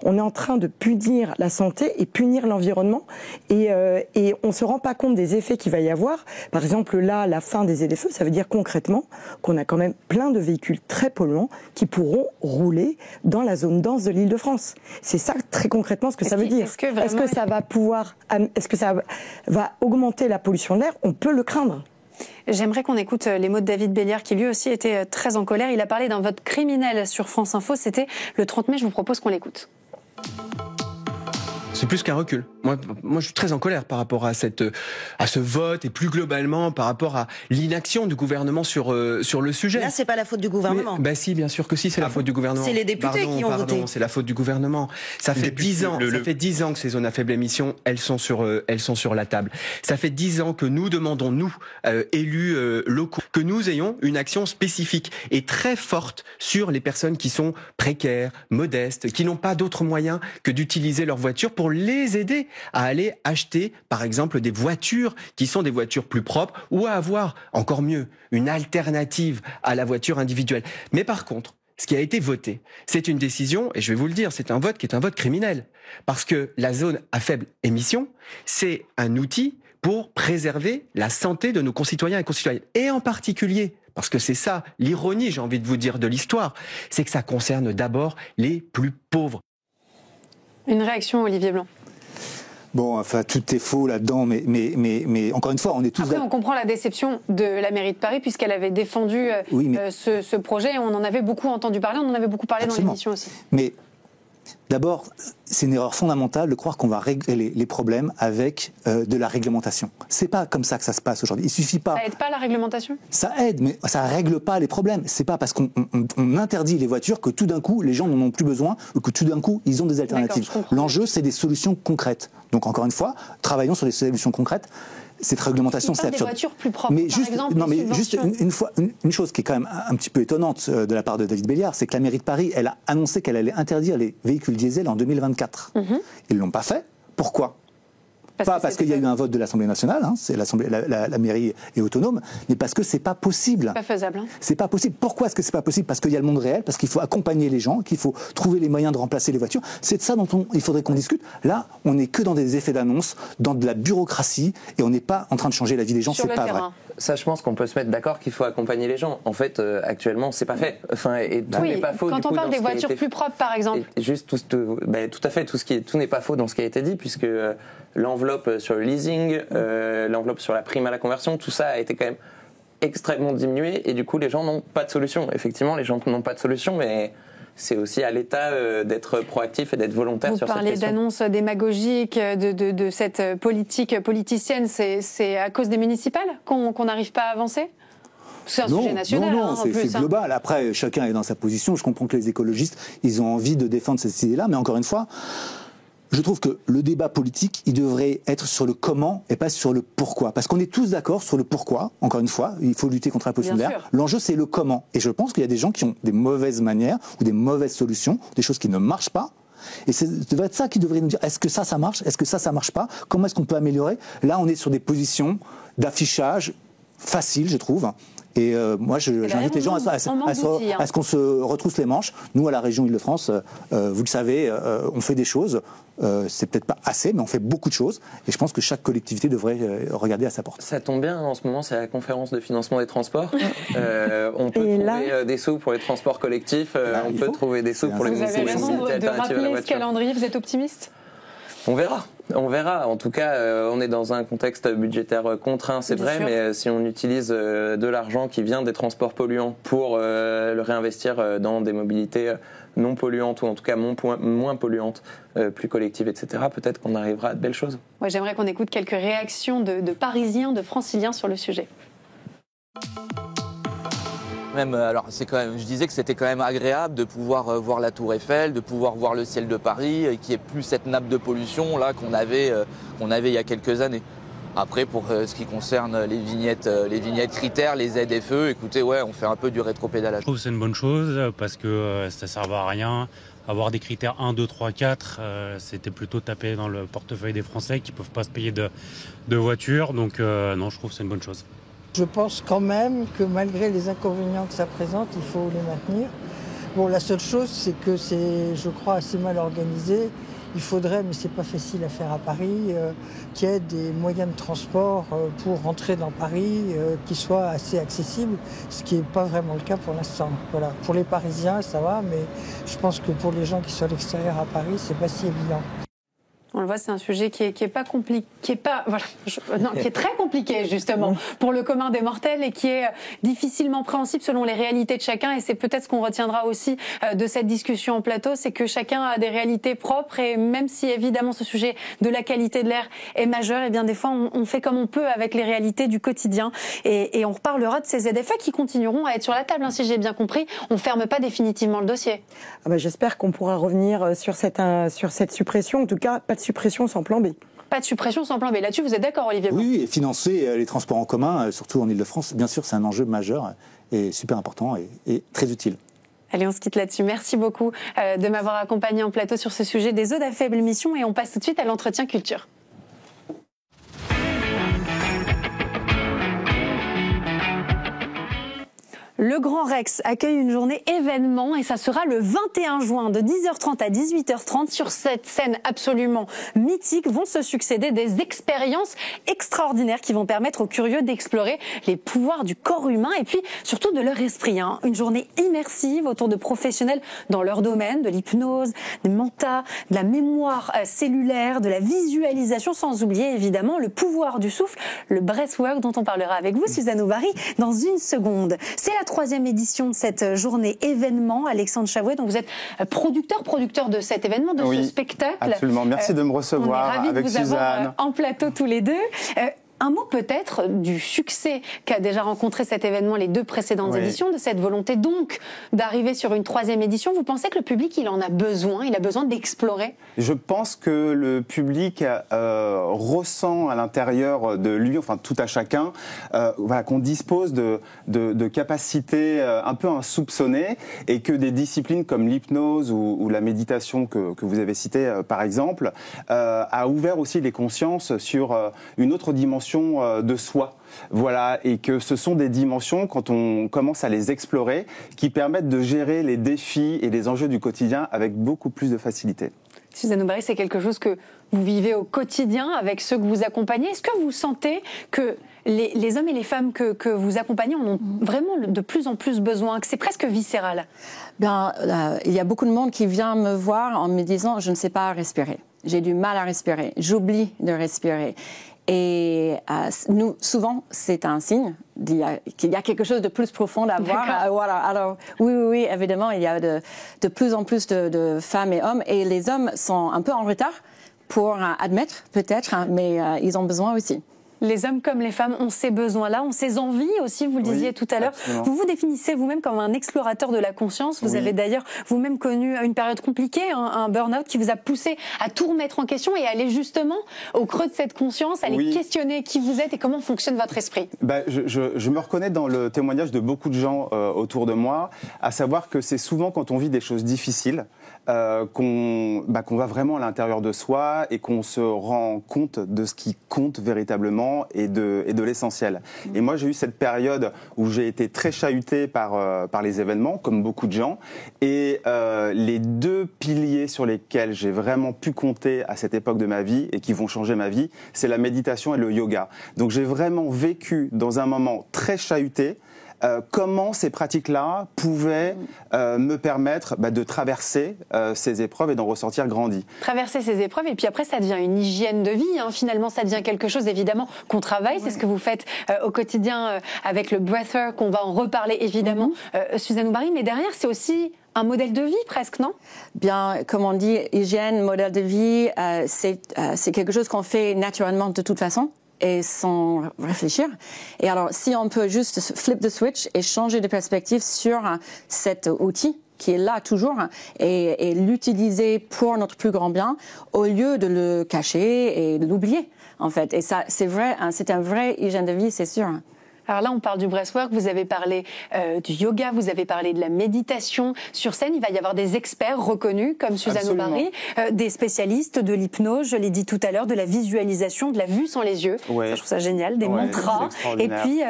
on est en train de punir la santé et punir l'environnement. Et on se rend pas compte des effets qu'il va y avoir. Par exemple, là, la fin des ZFE, ça veut dire concrètement qu'on a quand même plein de véhicules très polluants qui pourront rouler dans la zone dense de l'Île-de-France. C'est ça, très concrètement, ce que ça veut dire. Est-ce que ça va augmenter la pollution de l'air? On peut le craindre. J'aimerais qu'on écoute les mots de David Béliard, qui lui aussi était très en colère. Il a parlé d'un vote criminel sur France Info. C'était le 30 mai. Je vous propose qu'on l'écoute. C'est plus qu'un recul. Moi, je suis très en colère par rapport à ce vote et plus globalement par rapport à l'inaction du gouvernement sur le sujet. Là, c'est pas la faute du gouvernement. Si, bien sûr que si, c'est la faute du gouvernement. C'est les députés qui ont voté. C'est la faute du gouvernement. Ça fait 10 ans. Ça fait 10 ans que ces zones à faible émission, elles sont sur la table. Ça fait 10 ans que nous demandons, nous, élus locaux, que nous ayons une action spécifique et très forte sur les personnes qui sont précaires, modestes, qui n'ont pas d'autres moyens que d'utiliser leur voiture pour les aider à aller acheter, par exemple, des voitures qui sont des voitures plus propres ou à avoir, encore mieux, une alternative à la voiture individuelle. Mais par contre, ce qui a été voté, c'est une décision, et je vais vous le dire, c'est un vote qui est un vote criminel. Parce que la zone à faible émission, c'est un outil pour préserver la santé de nos concitoyens et concitoyennes. Et en particulier, parce que c'est ça, l'ironie, j'ai envie de vous dire, de l'histoire, c'est que ça concerne d'abord les plus pauvres. Une réaction, Olivier Blanc. Bon, enfin, tout est faux là-dedans, mais encore une fois, on est tous... Après, on comprend la déception de la mairie de Paris, puisqu'elle avait défendu ce projet, et on en avait beaucoup entendu parler, on en avait beaucoup parlé Absolument. Dans l'émission aussi. Mais d'abord, c'est une erreur fondamentale de croire qu'on va régler les problèmes avec de la réglementation. C'est pas comme ça que ça se passe aujourd'hui. Il suffit pas... Ça aide pas la réglementation ? Ça aide, mais ça règle pas les problèmes. C'est pas parce qu'on interdit les voitures que tout d'un coup, les gens n'en ont plus besoin ou que tout d'un coup, ils ont des alternatives. L'enjeu, c'est des solutions concrètes. Donc encore une fois, travaillons sur des solutions concrètes. Cette réglementation, c'est absurde. Des voitures plus propres, mais juste, par exemple, une chose qui est quand même un petit peu étonnante de la part de David Béliard, c'est que la mairie de Paris, elle a annoncé qu'elle allait interdire les véhicules diesel en 2024. Ils l'ont pas fait. Pourquoi ? Pas parce qu'il y a eu un vote de l'Assemblée nationale, c'est la mairie est autonome, mais parce que c'est pas possible. C'est pas faisable. C'est pas possible. Pourquoi est-ce que c'est pas possible ? Parce qu'il y a le monde réel, parce qu'il faut accompagner les gens, qu'il faut trouver les moyens de remplacer les voitures. C'est de ça dont il faudrait qu'on discute. Là, on n'est que dans des effets d'annonce, dans de la bureaucratie, et on n'est pas en train de changer la vie des gens. C'est pas vrai. Ça, je pense qu'on peut se mettre d'accord qu'il faut accompagner les gens. En fait, actuellement, c'est pas fait. Enfin, et tout n'est pas faux. Quand on parle des voitures plus propres, par exemple. Juste tout à fait, tout n'est pas faux dans ce qui a été dit, puisque l'enveloppe sur le leasing, l'enveloppe sur la prime à la conversion, tout ça a été quand même extrêmement diminué, et du coup, les gens n'ont pas de solution. Effectivement, les gens n'ont pas de solution, mais c'est aussi à l'État d'être proactif et d'être volontaire sur cette question. Vous parlez d'annonces démagogiques, de cette politique politicienne, c'est à cause des municipales qu'on n'arrive pas à avancer ? C'est un sujet national. Non, c'est global. Après, chacun est dans sa position. Je comprends que les écologistes, ils ont envie de défendre cette idée-là, mais encore une fois, je trouve que le débat politique, il devrait être sur le comment et pas sur le pourquoi. Parce qu'on est tous d'accord sur le pourquoi, encore une fois, il faut lutter contre la pollution de l'air. L'enjeu, c'est le comment. Et je pense qu'il y a des gens qui ont des mauvaises manières ou des mauvaises solutions, des choses qui ne marchent pas. Et ça devrait être ça qui devrait nous dire, est-ce que ça marche ? Est-ce que ça marche pas ? Comment est-ce qu'on peut améliorer ? Là, on est sur des positions d'affichage faciles, je trouve. Et moi, j'invite les gens à ce qu'on se retrousse les manches. Nous, à la région Île-de-France, vous le savez, on fait des choses. C'est peut-être pas assez, mais on fait beaucoup de choses. Et je pense que chaque collectivité devrait regarder à sa porte. Ça tombe bien, en ce moment, c'est la conférence de financement des transports. On peut trouver des sous pour les transports collectifs. On peut trouver des sous pour les mobilités alternatives à la voiture. Vous avez raison de rappeler ce calendrier, vous êtes optimiste ? On verra. En tout cas, on est dans un contexte budgétaire contraint, c'est vrai, mais si on utilise de l'argent qui vient des transports polluants pour le réinvestir dans des mobilités non polluantes, ou en tout cas moins polluantes, plus collectives, etc., peut-être qu'on arrivera à de belles choses. Ouais, j'aimerais qu'on écoute quelques réactions de Parisiens, de Franciliens sur le sujet. Alors je disais que c'était quand même agréable de pouvoir voir la Tour Eiffel, de pouvoir voir le ciel de Paris, et qu'il n'y ait plus cette nappe de pollution là qu'on avait il y a quelques années. Après, pour ce qui concerne les vignettes critères, les ZFE, écoutez, ouais, on fait un peu du rétropédalage. Je trouve que c'est une bonne chose parce que ça ne sert à rien. Avoir des critères 1, 2, 3, 4, c'était plutôt taper dans le portefeuille des Français qui ne peuvent pas se payer de voiture. Donc non, je trouve que c'est une bonne chose. Je pense quand même que malgré les inconvénients que ça présente, il faut les maintenir. Bon, la seule chose, c'est que c'est, je crois, assez mal organisé. Il faudrait, mais c'est pas facile à faire à Paris, qu'il y ait des moyens de transport pour rentrer dans Paris qui soient assez accessibles, ce qui n'est pas vraiment le cas pour l'instant. Voilà. Pour les Parisiens, ça va, mais je pense que pour les gens qui sont à l'extérieur à Paris, c'est pas si évident. On le voit, c'est un sujet qui est pas compliqué, qui est très compliqué justement pour le commun des mortels et qui est difficilement préhensible selon les réalités de chacun. Et c'est peut-être ce qu'on retiendra aussi de cette discussion en plateau, c'est que chacun a des réalités propres. Et même si évidemment ce sujet de la qualité de l'air est majeur, et bien des fois on fait comme on peut avec les réalités du quotidien. Et on reparlera de ces ZFE qui continueront à être sur la table, hein, si j'ai bien compris. On ferme pas définitivement le dossier. Ah bah, j'espère qu'on pourra revenir sur cette suppression. En tout cas, pas de suppression sans plan B. Pas de suppression sans plan B. Là-dessus, vous êtes d'accord, Olivier Blanc ? Oui, et financer les transports en commun, surtout en Ile-de-France, bien sûr, c'est un enjeu majeur et super important et très utile. Allez, on se quitte là-dessus. Merci beaucoup de m'avoir accompagné en plateau sur ce sujet des zones à faible émission et on passe tout de suite à l'entretien culture. Le Grand Rex accueille une journée événement et ça sera le 21 juin de 10h30 à 18h30. Sur cette scène absolument mythique vont se succéder des expériences extraordinaires qui vont permettre aux curieux d'explorer les pouvoirs du corps humain et puis surtout de leur esprit. Une journée immersive autour de professionnels dans leur domaine, de l'hypnose, des mentats, de la mémoire cellulaire, de la visualisation, sans oublier évidemment le pouvoir du souffle, le breathwork dont on parlera avec vous, Suzanne Aubary, dans une seconde. C'est la 3e édition de cette journée événement. Alexandre Chavouet, donc vous êtes producteur de cet événement, de ce spectacle. Absolument, merci de me recevoir avec Suzanne. On est ravis de vous avoir en plateau tous les deux. Un mot peut-être du succès qu'a déjà rencontré cet événement les 2 précédentes éditions, de cette volonté donc d'arriver sur une 3e édition. Vous pensez que le public, il en a besoin, il a besoin d'explorer ? Je pense que le public ressent à l'intérieur de lui, enfin tout à chacun, qu'on dispose de capacités un peu insoupçonnées et que des disciplines comme l'hypnose ou la méditation que vous avez citée par exemple, a ouvert aussi les consciences sur une autre dimension de soi. Voilà, et que ce sont des dimensions, quand on commence à les explorer, qui permettent de gérer les défis et les enjeux du quotidien avec beaucoup plus de facilité. Suzanne Aubary, c'est quelque chose que vous vivez au quotidien avec ceux que vous accompagnez. Est-ce que vous sentez que les hommes et les femmes que vous accompagnez en ont vraiment de plus en plus besoin, que c'est presque viscéral ? Il y a beaucoup de monde qui vient me voir en me disant « je ne sais pas respirer, j'ai du mal à respirer, j'oublie de respirer ». Et nous, souvent, c'est un signe qu'il y a quelque chose de plus profond à voir. Voilà. Alors, oui, évidemment, il y a de plus en plus de femmes et hommes. Et les hommes sont un peu en retard pour admettre, peut-être, mais ils ont besoin aussi. Les hommes comme les femmes ont ces besoins-là, ont ces envies aussi, vous le disiez tout à l'heure. Vous vous définissez vous-même comme un explorateur de la conscience. Vous avez d'ailleurs vous-même connu une période compliquée, un burn-out qui vous a poussé à tout remettre en question et à aller justement au creux de cette conscience, à aller questionner qui vous êtes et comment fonctionne votre esprit. Je me reconnais dans le témoignage de beaucoup de gens autour de moi, à savoir que c'est souvent quand on vit des choses difficiles qu'on va vraiment à l'intérieur de soi et qu'on se rend compte de ce qui compte véritablement et de l'essentiel. Et moi, j'ai eu cette période où j'ai été très chahuté par les événements, comme beaucoup de gens. Et les 2 piliers sur lesquels j'ai vraiment pu compter à cette époque de ma vie et qui vont changer ma vie, c'est la méditation et le yoga. Donc j'ai vraiment vécu dans un moment très chahuté comment ces pratiques-là pouvaient me permettre de traverser ces épreuves et d'en ressortir grandi. Traverser ces épreuves et puis après ça devient une hygiène de vie. Finalement, ça devient quelque chose évidemment qu'on travaille. C'est ce que vous faites au quotidien avec le breathwork. On va en reparler évidemment, Suzanne Aubary. Mais derrière, c'est aussi un modèle de vie presque, non ? Bien, comme on dit, hygiène, modèle de vie, c'est quelque chose qu'on fait naturellement de toute façon. Et sans réfléchir. Et alors, si on peut juste flip the switch et changer de perspective sur cet outil qui est là toujours et l'utiliser pour notre plus grand bien, au lieu de le cacher et de l'oublier. en fait. Et ça, c'est vrai, hein, c'est un vrai hygiène de vie, c'est sûr. Alors là, on parle du breathwork, vous avez parlé du yoga, vous avez parlé de la méditation. Sur scène, il va y avoir des experts reconnus comme Suzanne Aubary, des spécialistes de l'hypnose, je l'ai dit tout à l'heure, de la visualisation, de la vue sans les yeux. Ouais. Ça, je trouve ça génial, des mantras. Et puis,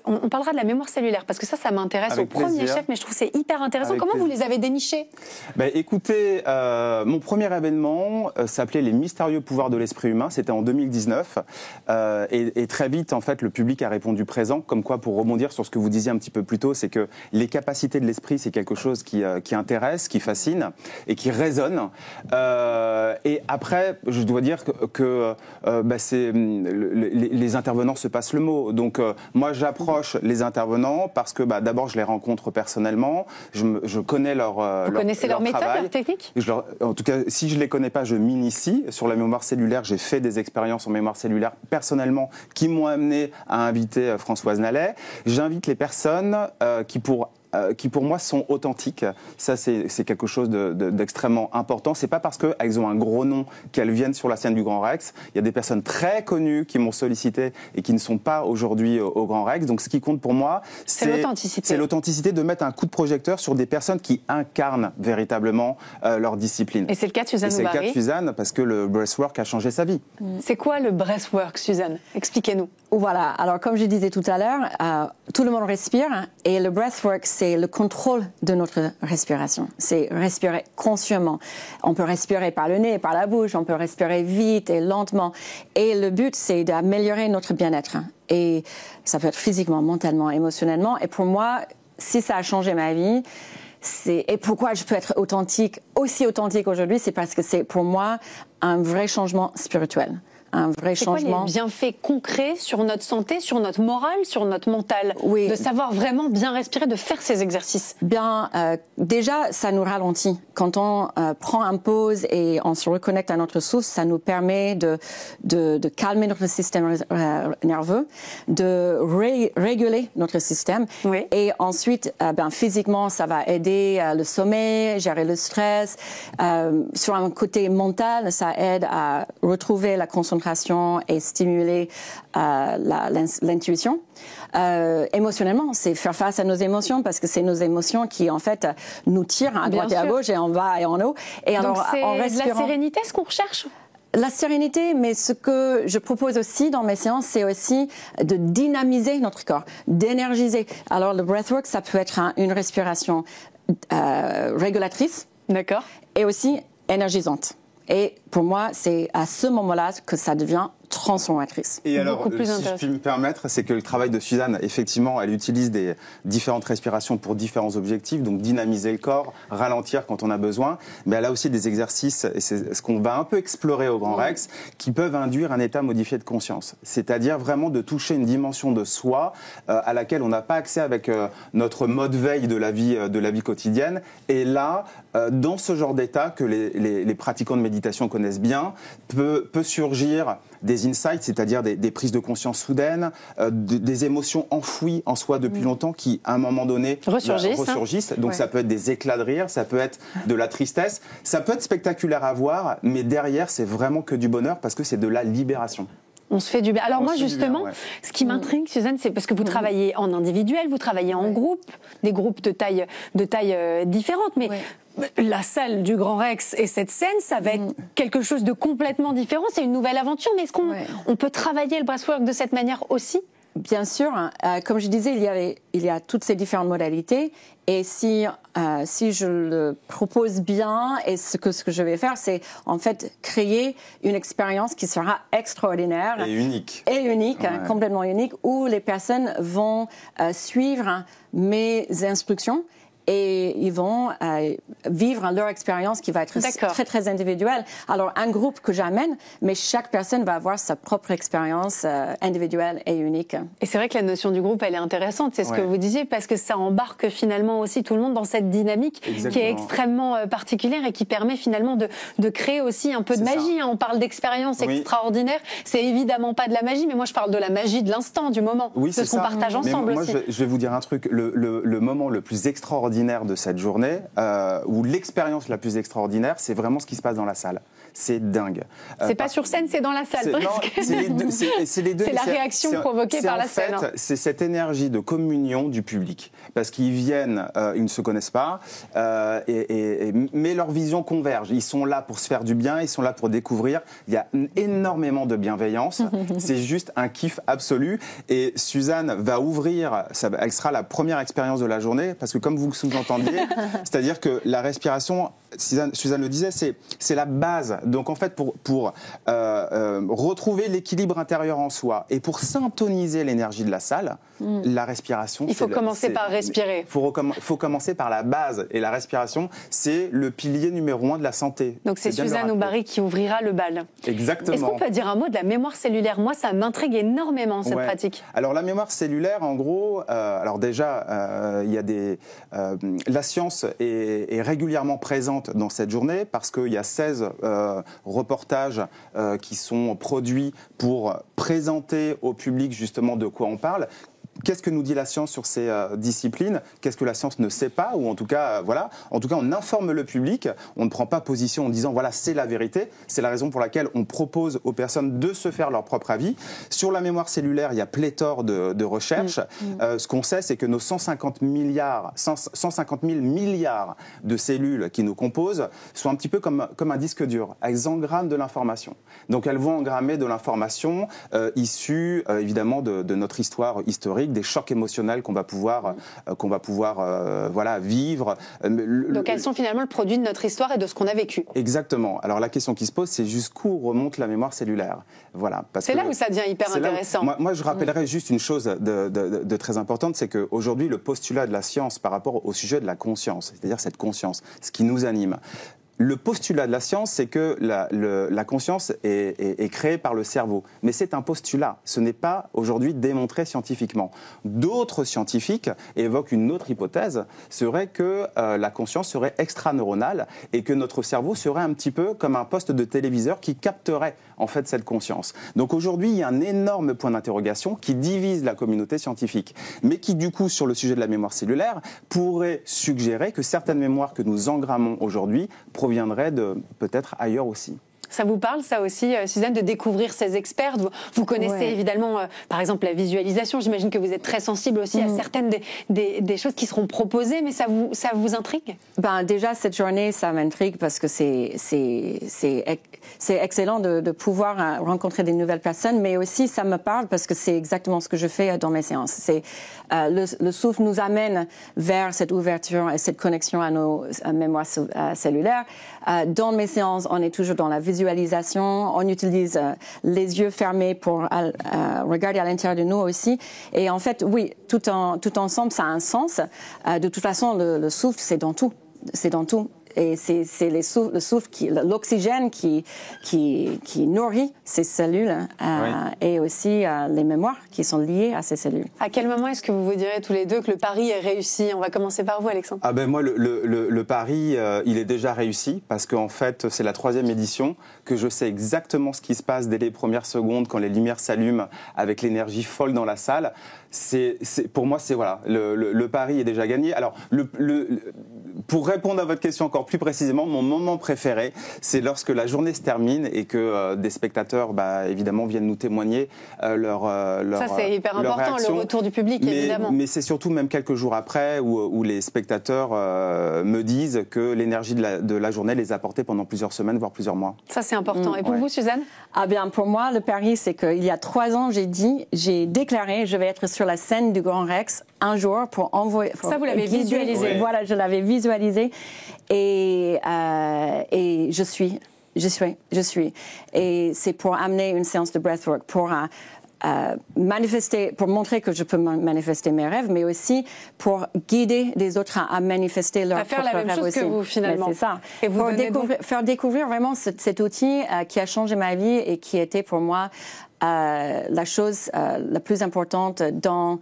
on parlera de la mémoire cellulaire, parce que ça m'intéresse au premier chef, mais je trouve que c'est hyper intéressant. Comment vous les avez dénichés? Écoutez, mon premier événement s'appelait Les mystérieux pouvoirs de l'esprit humain. C'était en 2019. Et très vite, en fait, le public a répondu présent. Comme quoi, pour rebondir sur ce que vous disiez un petit peu plus tôt, c'est que les capacités de l'esprit, c'est quelque chose qui intéresse, qui fascine et qui résonne. Et après, je dois dire que les intervenants se passent le mot. Donc, moi, j'approche les intervenants parce que d'abord, je les rencontre personnellement, je connais leur travail. Vous connaissez leur méthode, leur technique ? En tout cas, si je ne les connais pas, je m'initie. Sur la mémoire cellulaire, j'ai fait des expériences en mémoire cellulaire personnellement qui m'ont amené à inviter Françoise Nallet. J'invite les personnes qui pour moi sont authentiques. Ça, c'est quelque chose d'extrêmement important. C'est pas parce qu'elles ont un gros nom qu'elles viennent sur la scène du Grand Rex. Il y a des personnes très connues qui m'ont sollicité et qui ne sont pas aujourd'hui au Grand Rex. Donc, ce qui compte pour moi, c'est l'authenticité. C'est l'authenticité de mettre un coup de projecteur sur des personnes qui incarnent véritablement leur discipline. Et c'est le cas de Suzanne Aubary. C'est le cas de Suzanne parce que le breathwork a changé sa vie. C'est quoi le breathwork, Suzanne? Expliquez-nous. Voilà. Alors, comme je disais tout à l'heure, tout le monde respire et le breathwork, c'est le contrôle de notre respiration. C'est respirer consciemment. On peut respirer par le nez, par la bouche, on peut respirer vite et lentement. Et le but, c'est d'améliorer notre bien-être. Et ça peut être physiquement, mentalement, émotionnellement. Et pour moi, si ça a changé ma vie, et pourquoi je peux être aussi authentique aujourd'hui, c'est parce que c'est pour moi un vrai changement spirituel. Un vrai changement. C'est quoi les bienfaits concrets sur notre santé, sur notre morale, sur notre mental? Oui. De savoir vraiment bien respirer, de faire ces exercices. Déjà, ça nous ralentit. Quand on prend un pause et on se reconnecte à notre souffle, ça nous permet de calmer notre système nerveux, de réguler notre système. Oui. Et ensuite, physiquement, ça va aider le sommeil, gérer le stress. Sur un côté mental, ça aide à retrouver la concentration et stimuler l'intuition. Émotionnellement, c'est faire face à nos émotions parce que c'est nos émotions qui, en fait, nous tirent à droite et à gauche et en bas et en haut. Et donc, c'est de la sérénité, ce qu'on recherche? La sérénité, mais ce que je propose aussi dans mes séances, c'est aussi de dynamiser notre corps, d'énergiser. Alors, le breathwork, ça peut être une respiration régulatrice. D'accord. Et aussi énergisante. Et pour moi, c'est à ce moment-là que ça devient transformatrice. Et alors, si je puis me permettre, c'est que le travail de Suzanne, effectivement, elle utilise des différentes respirations pour différents objectifs, donc dynamiser le corps, ralentir quand on a besoin, mais elle a aussi des exercices, et c'est ce qu'on va un peu explorer au Grand Rex, qui peuvent induire un état modifié de conscience. C'est-à-dire vraiment de toucher une dimension de soi à laquelle on n'a pas accès avec notre mode veille de la vie quotidienne. Et là, dans ce genre d'état que les pratiquants de méditation connaissent bien, peut surgir des insights, c'est-à-dire des prises de conscience soudaines, des émotions enfouies en soi depuis longtemps qui, à un moment donné, ressurgissent. Donc ça peut être des éclats de rire, ça peut être de la tristesse, ça peut être spectaculaire à voir, mais derrière, c'est vraiment que du bonheur parce que c'est de la libération. On se fait du bien. Alors moi, justement, ce qui m'intrigue, Suzanne, c'est parce que vous travaillez en individuel, vous travaillez en groupe, des groupes de taille différentes, mais la salle du Grand Rex et cette scène, ça va être quelque chose de complètement différent. C'est une nouvelle aventure, mais est-ce qu'on peut travailler le breathwork de cette manière aussi? Bien sûr. Comme je disais, il y a toutes ces différentes modalités. Et si je le propose bien, et ce que je vais faire, c'est en fait créer une expérience qui sera extraordinaire. Et unique. Complètement unique, où les personnes vont suivre mes instructions. Et ils vont vivre leur expérience qui va être très, très individuelle. Alors, un groupe que j'amène, mais chaque personne va avoir sa propre expérience individuelle et unique. Et c'est vrai que la notion du groupe, elle est intéressante, c'est ce que vous disiez, parce que ça embarque finalement aussi tout le monde dans cette dynamique qui est extrêmement particulière et qui permet finalement de créer aussi un peu de magie. On parle d'expérience extraordinaire, c'est évidemment pas de la magie, mais moi je parle de la magie de l'instant, du moment, de ce qu'on partage ensemble aussi. Moi, je vais vous dire un truc, le moment le plus extraordinaire de cette journée, ou l'expérience la plus extraordinaire, c'est vraiment ce qui se passe dans la salle. c'est dingue. C'est pas sur scène, c'est dans la salle. C'est les deux. C'est la réaction provoquée par la scène. En fait, c'est cette énergie de communion du public. Parce qu'ils viennent, ils ne se connaissent pas, mais leurs visions convergent. Ils sont là pour se faire du bien, ils sont là pour découvrir. Il y a énormément de bienveillance. C'est juste un kiff absolu. Et Suzanne va ouvrir, elle sera la première expérience de la journée, parce que comme vous le sous-entendiez, c'est-à-dire que la respiration, Suzanne le disait, c'est la base. Donc en fait, pour retrouver l'équilibre intérieur en soi et pour syntoniser l'énergie de la salle, la respiration... Il faut commencer par respirer. Il faut commencer par la base. Et la respiration, c'est le pilier numéro 1 de la santé. Donc c'est Suzanne Aubary qui ouvrira le bal. Exactement. Est-ce qu'on peut dire un mot de la mémoire cellulaire? Moi, ça m'intrigue énormément, cette pratique. Alors la mémoire cellulaire, en gros, alors déjà, il y a la science est régulièrement présente dans cette journée parce qu'il y a 16 reportages qui sont produits pour présenter au public justement de quoi on parle. Qu'est-ce que nous dit la science sur ces disciplines? Qu'est-ce que la science ne sait pas? Ou en tout cas, voilà. En tout cas, on informe le public. On ne prend pas position en disant voilà, c'est la vérité. C'est la raison pour laquelle on propose aux personnes de se faire leur propre avis. Sur la mémoire cellulaire, il y a pléthore de recherches. Ce qu'on sait, c'est que nos 150 000 milliards de cellules qui nous composent sont un petit peu comme un disque dur. Elles engramment de l'information. Donc, elles vont engrammer de l'information issue, évidemment, de notre histoire historique, des chocs émotionnels qu'on va pouvoir vivre. Donc elles sont finalement le produit de notre histoire et de ce qu'on a vécu. Exactement. Alors la question qui se pose, c'est jusqu'où remonte la mémoire cellulaire. Voilà. C'est là où ça devient hyper intéressant. Moi, je rappellerai juste une chose de très importante, c'est qu'aujourd'hui, le postulat de la science par rapport au sujet de la conscience, c'est-à-dire cette conscience, ce qui nous anime, le postulat de la science, c'est que la conscience est créée par le cerveau. Mais c'est un postulat. Ce n'est pas aujourd'hui démontré scientifiquement. D'autres scientifiques évoquent une autre hypothèse, serait que la conscience serait extraneuronale et que notre cerveau serait un petit peu comme un poste de téléviseur qui capterait en fait cette conscience. Donc aujourd'hui, il y a un énorme point d'interrogation qui divise la communauté scientifique, mais qui du coup, sur le sujet de la mémoire cellulaire, pourrait suggérer que certaines mémoires que nous engrammons aujourd'hui proviendraient de peut-être ailleurs aussi. Ça vous parle, ça aussi, Suzanne, de découvrir ces experts? Vous connaissez évidemment, par exemple, la visualisation. J'imagine que vous êtes très sensible aussi à certaines des choses qui seront proposées, mais ça vous intrigue? Déjà, cette journée, ça m'intrigue parce que c'est excellent de pouvoir rencontrer des nouvelles personnes, mais aussi ça me parle parce que c'est exactement ce que je fais dans mes séances. Le souffle nous amène vers cette ouverture et cette connexion à nos mémoires cellulaires. Dans mes séances, on est toujours dans la visualisation. On utilise les yeux fermés pour regarder à l'intérieur de nous aussi. Et en fait, oui, tout ensemble, ça a un sens. De toute façon, le souffle, c'est dans tout. C'est dans tout. Et c'est le souffle, l'oxygène qui nourrit ces cellules et aussi les mémoires qui sont liées à ces cellules. À quel moment est-ce que vous vous direz tous les deux que le pari est réussi? On va commencer par vous, Alexandre. Moi, le pari, il est déjà réussi parce qu'en fait, c'est la 3e édition, que je sais exactement ce qui se passe dès les premières secondes quand les lumières s'allument avec l'énergie folle dans la salle. Pour moi, le pari est déjà gagné. Alors, pour répondre à votre question encore plus précisément, mon moment préféré, c'est lorsque la journée se termine et que des spectateurs, évidemment, viennent nous témoigner leur ça, c'est hyper important, réaction. Le retour du public, évidemment. Mais c'est surtout même quelques jours après où les spectateurs me disent que l'énergie de la journée les a portés pendant plusieurs semaines, voire plusieurs mois. Ça, c'est important. Et pour vous, Suzanne? Pour moi, le pari, c'est qu'il y a 3 ans, j'ai déclaré, je vais être sur la scène du Grand Rex un jour pour envoyer. Ça, vous l'avez visualisé. Oui. Voilà, je l'avais visualisé et je suis. Et c'est pour amener une séance de breathwork, pour manifester, pour montrer que je peux manifester mes rêves, mais aussi pour guider les autres à manifester leurs propres rêves aussi. À faire la même chose que vous, finalement. C'est ça. Et vous faire découvrir vraiment cet outil qui a changé ma vie et qui était pour moi la chose la plus importante dans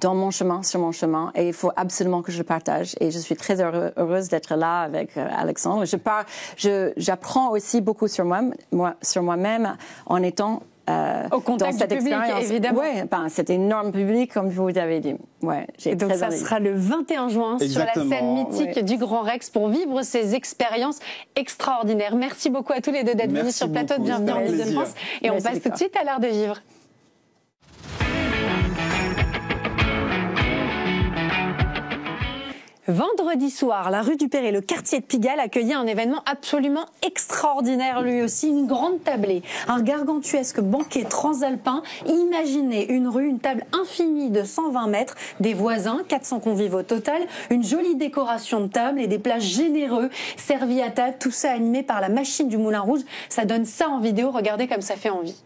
mon chemin, sur mon chemin, et il faut absolument que je le partage. Et je suis très heureuse d'être là avec Alexandre. J'apprends aussi beaucoup sur moi-même en étant au contact dans cette du public, expérience. évidemment. Ouais, cet énorme public, comme vous avez dit. Ouais, et donc ça sera le 21 juin sur la scène mythique du Grand Rex pour vivre ces expériences extraordinaires. Merci beaucoup à tous les deux d'être venus sur le plateau de Bienvenue en Ile-de-France. Et on passe tout de suite à l'art de vivre. Vendredi soir, la rue du Perret, le quartier de Pigalle, accueillait un événement absolument extraordinaire, lui aussi, une grande tablée, un gargantuesque banquet transalpin. Imaginez une rue, une table infinie de 120 mètres, des voisins, 400 convives au total, une jolie décoration de table et des plats généreux servis à table, tout ça animé par la machine du Moulin Rouge. Ça donne ça en vidéo, regardez comme ça fait envie.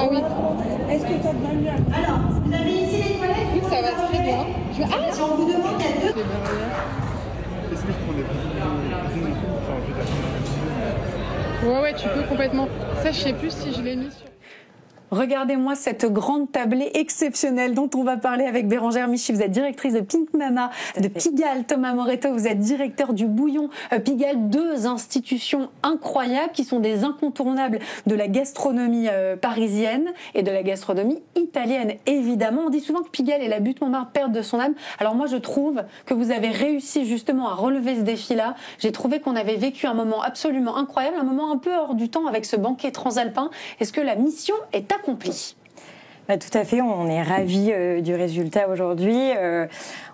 Ah oui. Est-ce que ça te va mieux? Alors, vous avez ici les toilettes? Oui, ça va très bien. Ah, on vous demande qu'il y a deux. Est-ce que je prends des photos? Ouais, tu peux complètement. Ça, je sais plus si je l'ai mis sur... Regardez-moi cette grande tablée exceptionnelle dont on va parler avec Bérangère Michy. Vous êtes directrice de Pink Mama, de Pigalle. Thomas Moretto, vous êtes directeur du Bouillon. Pigalle, deux institutions incroyables qui sont des incontournables de la gastronomie parisienne et de la gastronomie italienne, évidemment. On dit souvent que Pigalle et la Butte Montmartre perdent de son âme. Alors moi, je trouve que vous avez réussi justement à relever ce défi-là. J'ai trouvé qu'on avait vécu un moment absolument incroyable, un moment un peu hors du temps avec ce banquet transalpin. Est-ce que la mission est accomplie? Tout à fait, on est ravis du résultat aujourd'hui.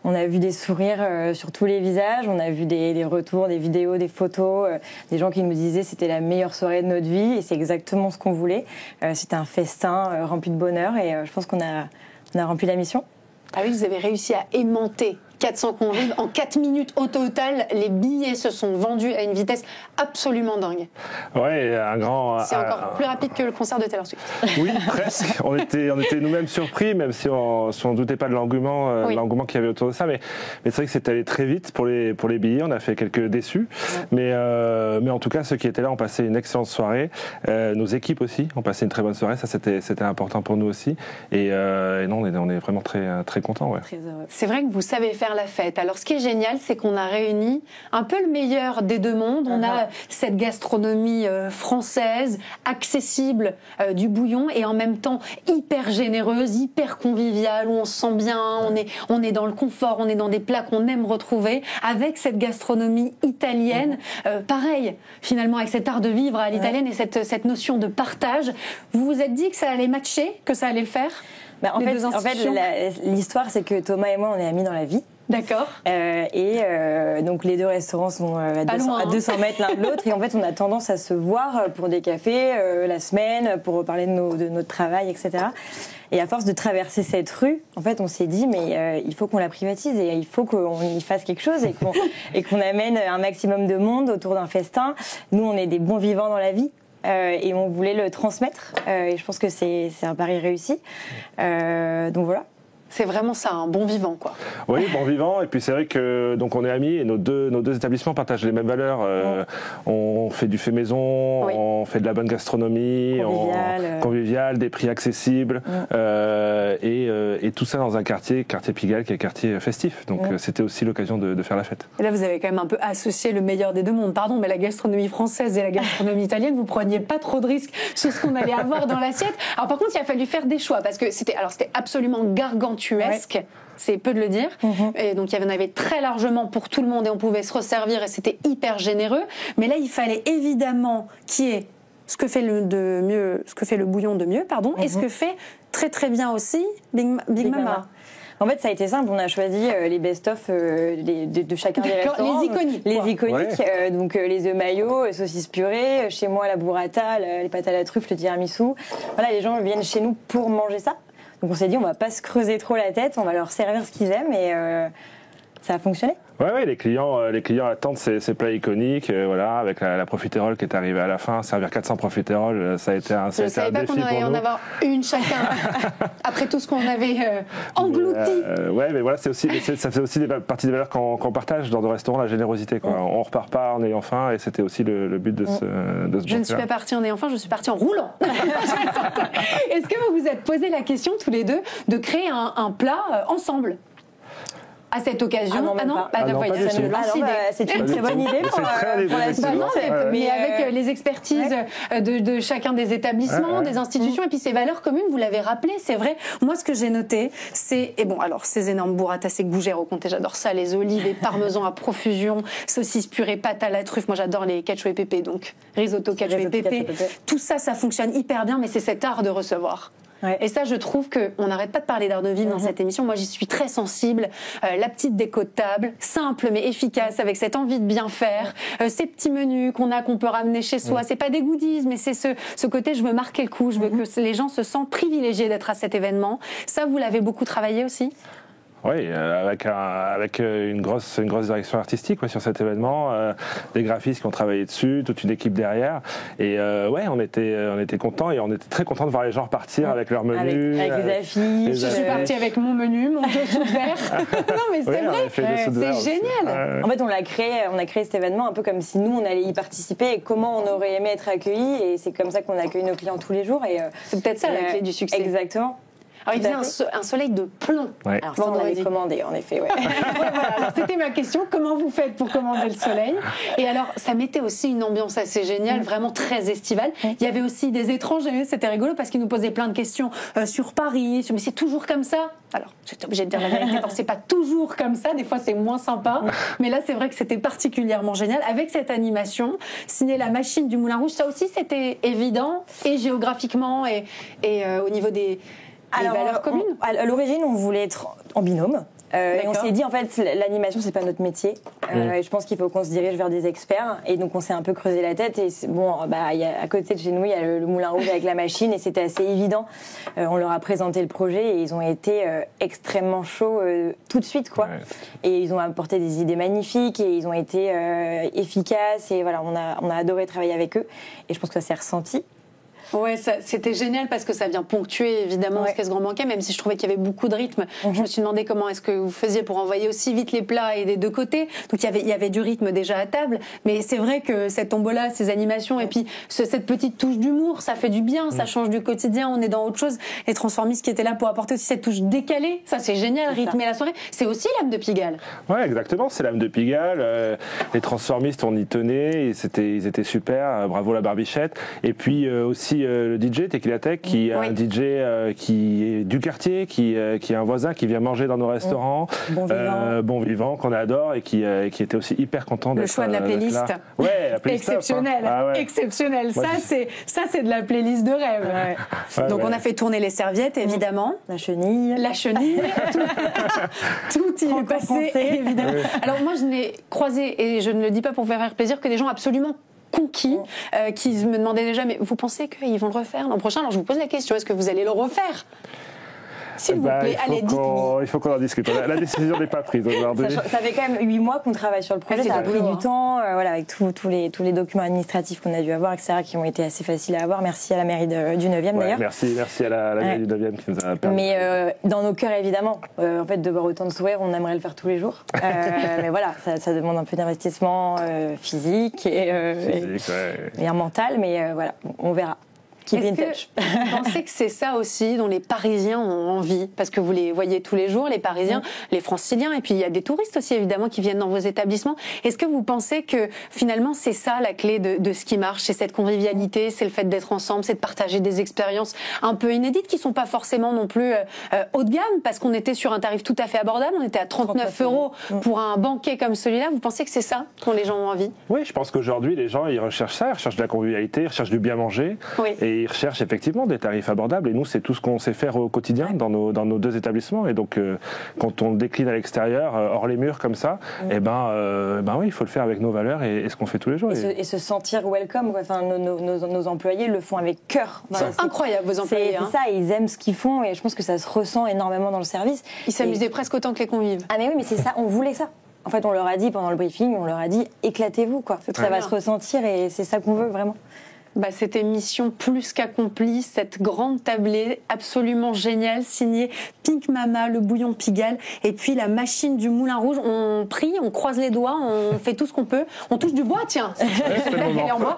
On a vu des sourires sur tous les visages, on a vu des retours, des vidéos, des photos, des gens qui nous disaient c'était la meilleure soirée de notre vie et c'est exactement ce qu'on voulait. C'était un festin rempli de bonheur et je pense qu'on a rempli la mission. Ah oui, vous avez réussi à aimanter 400 convives. En 4 minutes au total, les billets se sont vendus à une vitesse absolument dingue. Ouais, un grand... C'est encore plus rapide que le concert de Taylor Swift. Oui, presque. On était nous-mêmes surpris, même si on ne doutait pas de l'engouement qu'il y avait autour de ça. Mais c'est vrai que c'est allé très vite pour les billets. On a fait quelques déçus. Ouais. Mais en tout cas, ceux qui étaient là ont passé une excellente soirée. Nos équipes aussi ont passé une très bonne soirée. Ça, c'était important pour nous aussi. Et non, on est vraiment très, très contents. Ouais. C'est vrai que vous savez faire la fête. Alors, ce qui est génial, c'est qu'on a réuni un peu le meilleur des deux mondes. On a cette gastronomie française, accessible, du Bouillon, et en même temps hyper généreuse, hyper conviviale, où on se sent bien, on est dans le confort, on est dans des plats qu'on aime retrouver, avec cette gastronomie italienne. Pareil, finalement, avec cet art de vivre à l'italienne et cette notion de partage. Vous vous êtes dit que ça allait matcher, que ça allait le faire? En fait, l'histoire, c'est que Thomas et moi, on est amis dans la vie. D'accord. Donc les deux restaurants sont à 200 mètres l'un de l'autre et en fait on a tendance à se voir pour des cafés la semaine, pour parler de notre travail, etc. Et à force de traverser cette rue, en fait on s'est dit mais il faut qu'on la privatise et il faut qu'on y fasse quelque chose et qu'on amène un maximum de monde autour d'un festin. Nous on est des bons vivants dans la vie. Et on voulait le transmettre et je pense que c'est un pari réussi. Donc voilà. C'est vraiment ça, un bon vivant, quoi. Oui, bon vivant. Et puis c'est vrai que donc on est amis et nos deux établissements partagent les mêmes valeurs. On fait du fait maison, on fait de la bonne gastronomie, convivial, des prix accessibles, et tout ça dans un quartier Pigalle, qui est un quartier festif. Donc c'était aussi l'occasion de faire la fête. Et là, vous avez quand même un peu associé le meilleur des deux mondes. Pardon, mais la gastronomie française et la gastronomie italienne, vous preniez pas trop de risques sur ce qu'on allait avoir dans l'assiette. Alors par contre, il a fallu faire des choix parce que c'était absolument gargantuesque. C'est peu de le dire. Et donc il y en avait très largement pour tout le monde et on pouvait se resservir et c'était hyper généreux. Mais là, il fallait évidemment qu'il y ait ce que fait le Bouillon de mieux, et ce que fait très très bien aussi Big Mama. En fait, ça a été simple. On a choisi les best-of de chacun des restaurants. Les iconiques. Donc les œufs maillots, saucisses purées, chez moi la burrata, les pâtes à la truffe, le tiramisu. Voilà, les gens viennent chez nous pour manger ça. Donc on s'est dit on va pas se creuser trop la tête, on va leur servir ce qu'ils aiment et ça a fonctionné. Ouais, les clients attendent ces plats iconiques, voilà, avec la profiterole qui est arrivée à la fin. Servir 400 profiteroles, ça a été un défi. Je ne savais pas qu'on allait en avoir une chacun, après tout ce qu'on avait englouti. Ouais, mais voilà, ça fait aussi partie des valeurs qu'on partage dans nos restaurants, la générosité, quoi. On repart pas en ayant faim, et c'était aussi le but de ce Je ne suis pas partie en ayant faim, je suis partie en roulant. Est-ce que vous vous êtes posé la question tous les deux de créer un plat ensemble à cette occasion? C'est une très bonne idée pour la suite. Mais avec les expertises de chacun des établissements, des institutions, et puis ces valeurs communes, vous l'avez rappelé, c'est vrai. Moi, ce que j'ai noté, c'est, et bon, alors ces énormes burrata, ces gougères au comté, j'adore ça, les olives, les parmesans à profusion, saucisses purées, pâtes à la truffe. Moi, j'adore les cacio et pépé, donc risotto, cacio et pépé. Tout ça, ça fonctionne hyper bien, mais c'est cet art de recevoir. Ouais. Et ça, je trouve qu'on n'arrête pas de parler d'art de vivre dans cette émission. Moi, j'y suis très sensible. La petite déco de table, simple mais efficace, avec cette envie de bien faire. Ces petits menus qu'on peut ramener chez soi. C'est pas des goodies, mais c'est ce côté, je veux marquer le coup. Je veux que les gens se sentent privilégiés d'être à cet événement. Ça, vous l'avez beaucoup travaillé aussi ? Oui, avec une grosse direction artistique sur cet événement, des graphistes qui ont travaillé dessus, toute une équipe derrière. Et on était contents, et on était très contents de voir les gens repartir avec leur menu. Avec les affiches. Je suis partie avec mon menu, mon dessous de verre. Non mais c'est vrai, c'est génial. En fait, on a créé cet événement un peu comme si nous on allait y participer et comment on aurait aimé être accueillis. Et c'est comme ça qu'on accueille nos clients tous les jours. Et c'est peut-être ça la clé du succès. Exactement. Alors, il faisait un soleil de plomb. Ouais. Alors, ça, on avait commandé, en effet. Ouais. Voilà, alors, c'était ma question. Comment vous faites pour commander le soleil? Et alors, ça mettait aussi une ambiance assez géniale, vraiment très estivale. Il y avait aussi des étrangers. C'était rigolo parce qu'ils nous posaient plein de questions sur Paris. Mais c'est toujours comme ça? Alors, j'étais obligée de dire la vérité. C'est pas toujours comme ça. Des fois, c'est moins sympa. Mais là, c'est vrai que c'était particulièrement génial. Avec cette animation, signée La Machine du Moulin Rouge, ça aussi, c'était évident. Et géographiquement, et au niveau des... Alors, valeurs communes. À l'origine, on voulait être en binôme. Et on s'est dit, en fait, l'animation, c'est pas notre métier. Et je pense qu'il faut qu'on se dirige vers des experts. Et donc, on s'est un peu creusé la tête. Et bon, à côté de chez nous, il y a le Moulin Rouge avec La Machine. Et c'était assez évident. On leur a présenté le projet et ils ont été extrêmement chauds tout de suite, quoi. Ouais. Et ils ont apporté des idées magnifiques et ils ont été efficaces. Et voilà, on a adoré travailler avec eux. Et je pense que ça s'est ressenti. Ouais, c'était génial parce que ça vient ponctuer évidemment ce qu'est-ce grand banquet, même si je trouvais qu'il y avait beaucoup de rythme. Je me suis demandé comment est-ce que vous faisiez pour envoyer aussi vite les plats et des deux côtés. Donc il y avait du rythme déjà à table, mais c'est vrai que cette tombola, ces animations et puis cette petite touche d'humour, ça fait du bien, ça change du quotidien, on est dans autre chose. Les transformistes qui étaient là pour apporter aussi cette touche décalée, ça c'est génial, rythmer la soirée. C'est aussi l'âme de Pigalle. Ouais, exactement, c'est l'âme de Pigalle. Les transformistes, on y tenait, ils étaient super, bravo la barbichette. Et puis aussi le DJ Tequila Tech, qui est un DJ qui est du quartier, qui est un voisin qui vient manger dans nos restaurants, bon vivant qu'on adore et qui était aussi hyper content d'être là. Le choix de la playlist, la playlist exceptionnel, exceptionnel. Ouais, ça c'est de la playlist de rêve. Donc on a fait tourner les serviettes évidemment, la chenille, tout y est passé évidemment. Alors moi je n'ai croisé, et je ne le dis pas pour faire plaisir, que des gens absolument conquis, qui me demandaient déjà, mais vous pensez qu'ils vont le refaire l'an prochain? Alors je vous pose la question, est-ce que vous allez le refaire? S'il vous plaît, allez, dites-moi. Il faut qu'on en discute. La décision n'est pas prise aujourd'hui. Ça fait quand même 8 mois qu'on travaille sur le projet. Ça a pris du temps, avec tous les documents administratifs qu'on a dû avoir, etc., qui ont été assez faciles à avoir. Merci à la mairie du 9e d'ailleurs. Merci à la mairie du 9e qui nous a permis. Mais dans nos cœurs, évidemment, en fait, de voir autant de sourires, on aimerait le faire tous les jours. Mais voilà, ça demande un peu d'investissement physique et mental, mais voilà, on verra. Est-ce que vous pensez que c'est ça aussi dont les Parisiens ont envie? Parce que vous les voyez tous les jours, les Parisiens, les Franciliens, et puis il y a des touristes aussi évidemment qui viennent dans vos établissements. Est-ce que vous pensez que finalement c'est ça la clé de ce qui marche? C'est cette convivialité, c'est le fait d'être ensemble, c'est de partager des expériences un peu inédites qui sont pas forcément non plus haut de gamme, parce qu'on était sur un tarif tout à fait abordable, on était à 39 € pour un banquet comme celui-là. Vous pensez que c'est ça dont les gens ont envie? Oui, je pense qu'aujourd'hui les gens ils recherchent ça, ils recherchent de la convivialité, ils recherchent du bien manger. Oui. Et ils recherchent effectivement des tarifs abordables, et nous c'est tout ce qu'on sait faire au quotidien dans nos deux établissements, et donc quand on décline à l'extérieur hors les murs comme ça, oui, il faut le faire avec nos valeurs et ce qu'on fait tous les jours. Et se sentir welcome, quoi. Enfin, nos employés le font avec cœur. C'est incroyable vos employés. C'est ça, ils aiment ce qu'ils font, et je pense que ça se ressent énormément dans le service. Ils s'amusaient presque autant que les convives. Ah mais oui, mais c'est ça, on voulait ça. En fait, on leur a dit pendant le briefing, on leur a dit éclatez-vous, quoi. Ça va se ressentir et c'est ça qu'on veut vraiment. Cette émission plus qu'accomplie, cette grande tablée absolument géniale, signée Pink Mama, le bouillon Pigalle, et puis la machine du Moulin Rouge. On prie, on croise les doigts, on fait tout ce qu'on peut. On touche du bois, tiens. Elle est en bois.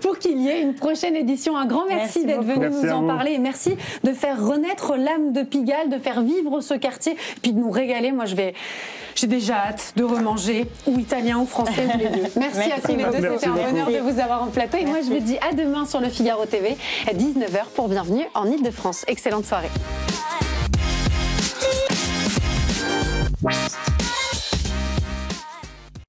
Pour qu'il y ait une prochaine édition. Un grand merci d'être venu nous en parler. Et merci de faire renaître l'âme de Pigalle, de faire vivre ce quartier, puis de nous régaler. Moi, j'ai déjà hâte de remanger, ou italien ou français, ou les deux. Merci à tous les deux, c'était un honneur de vous avoir en plateau. Et moi, je vous dis à demain sur le Figaro TV, à 19h pour Bienvenue en Ile-de-France. Excellente soirée.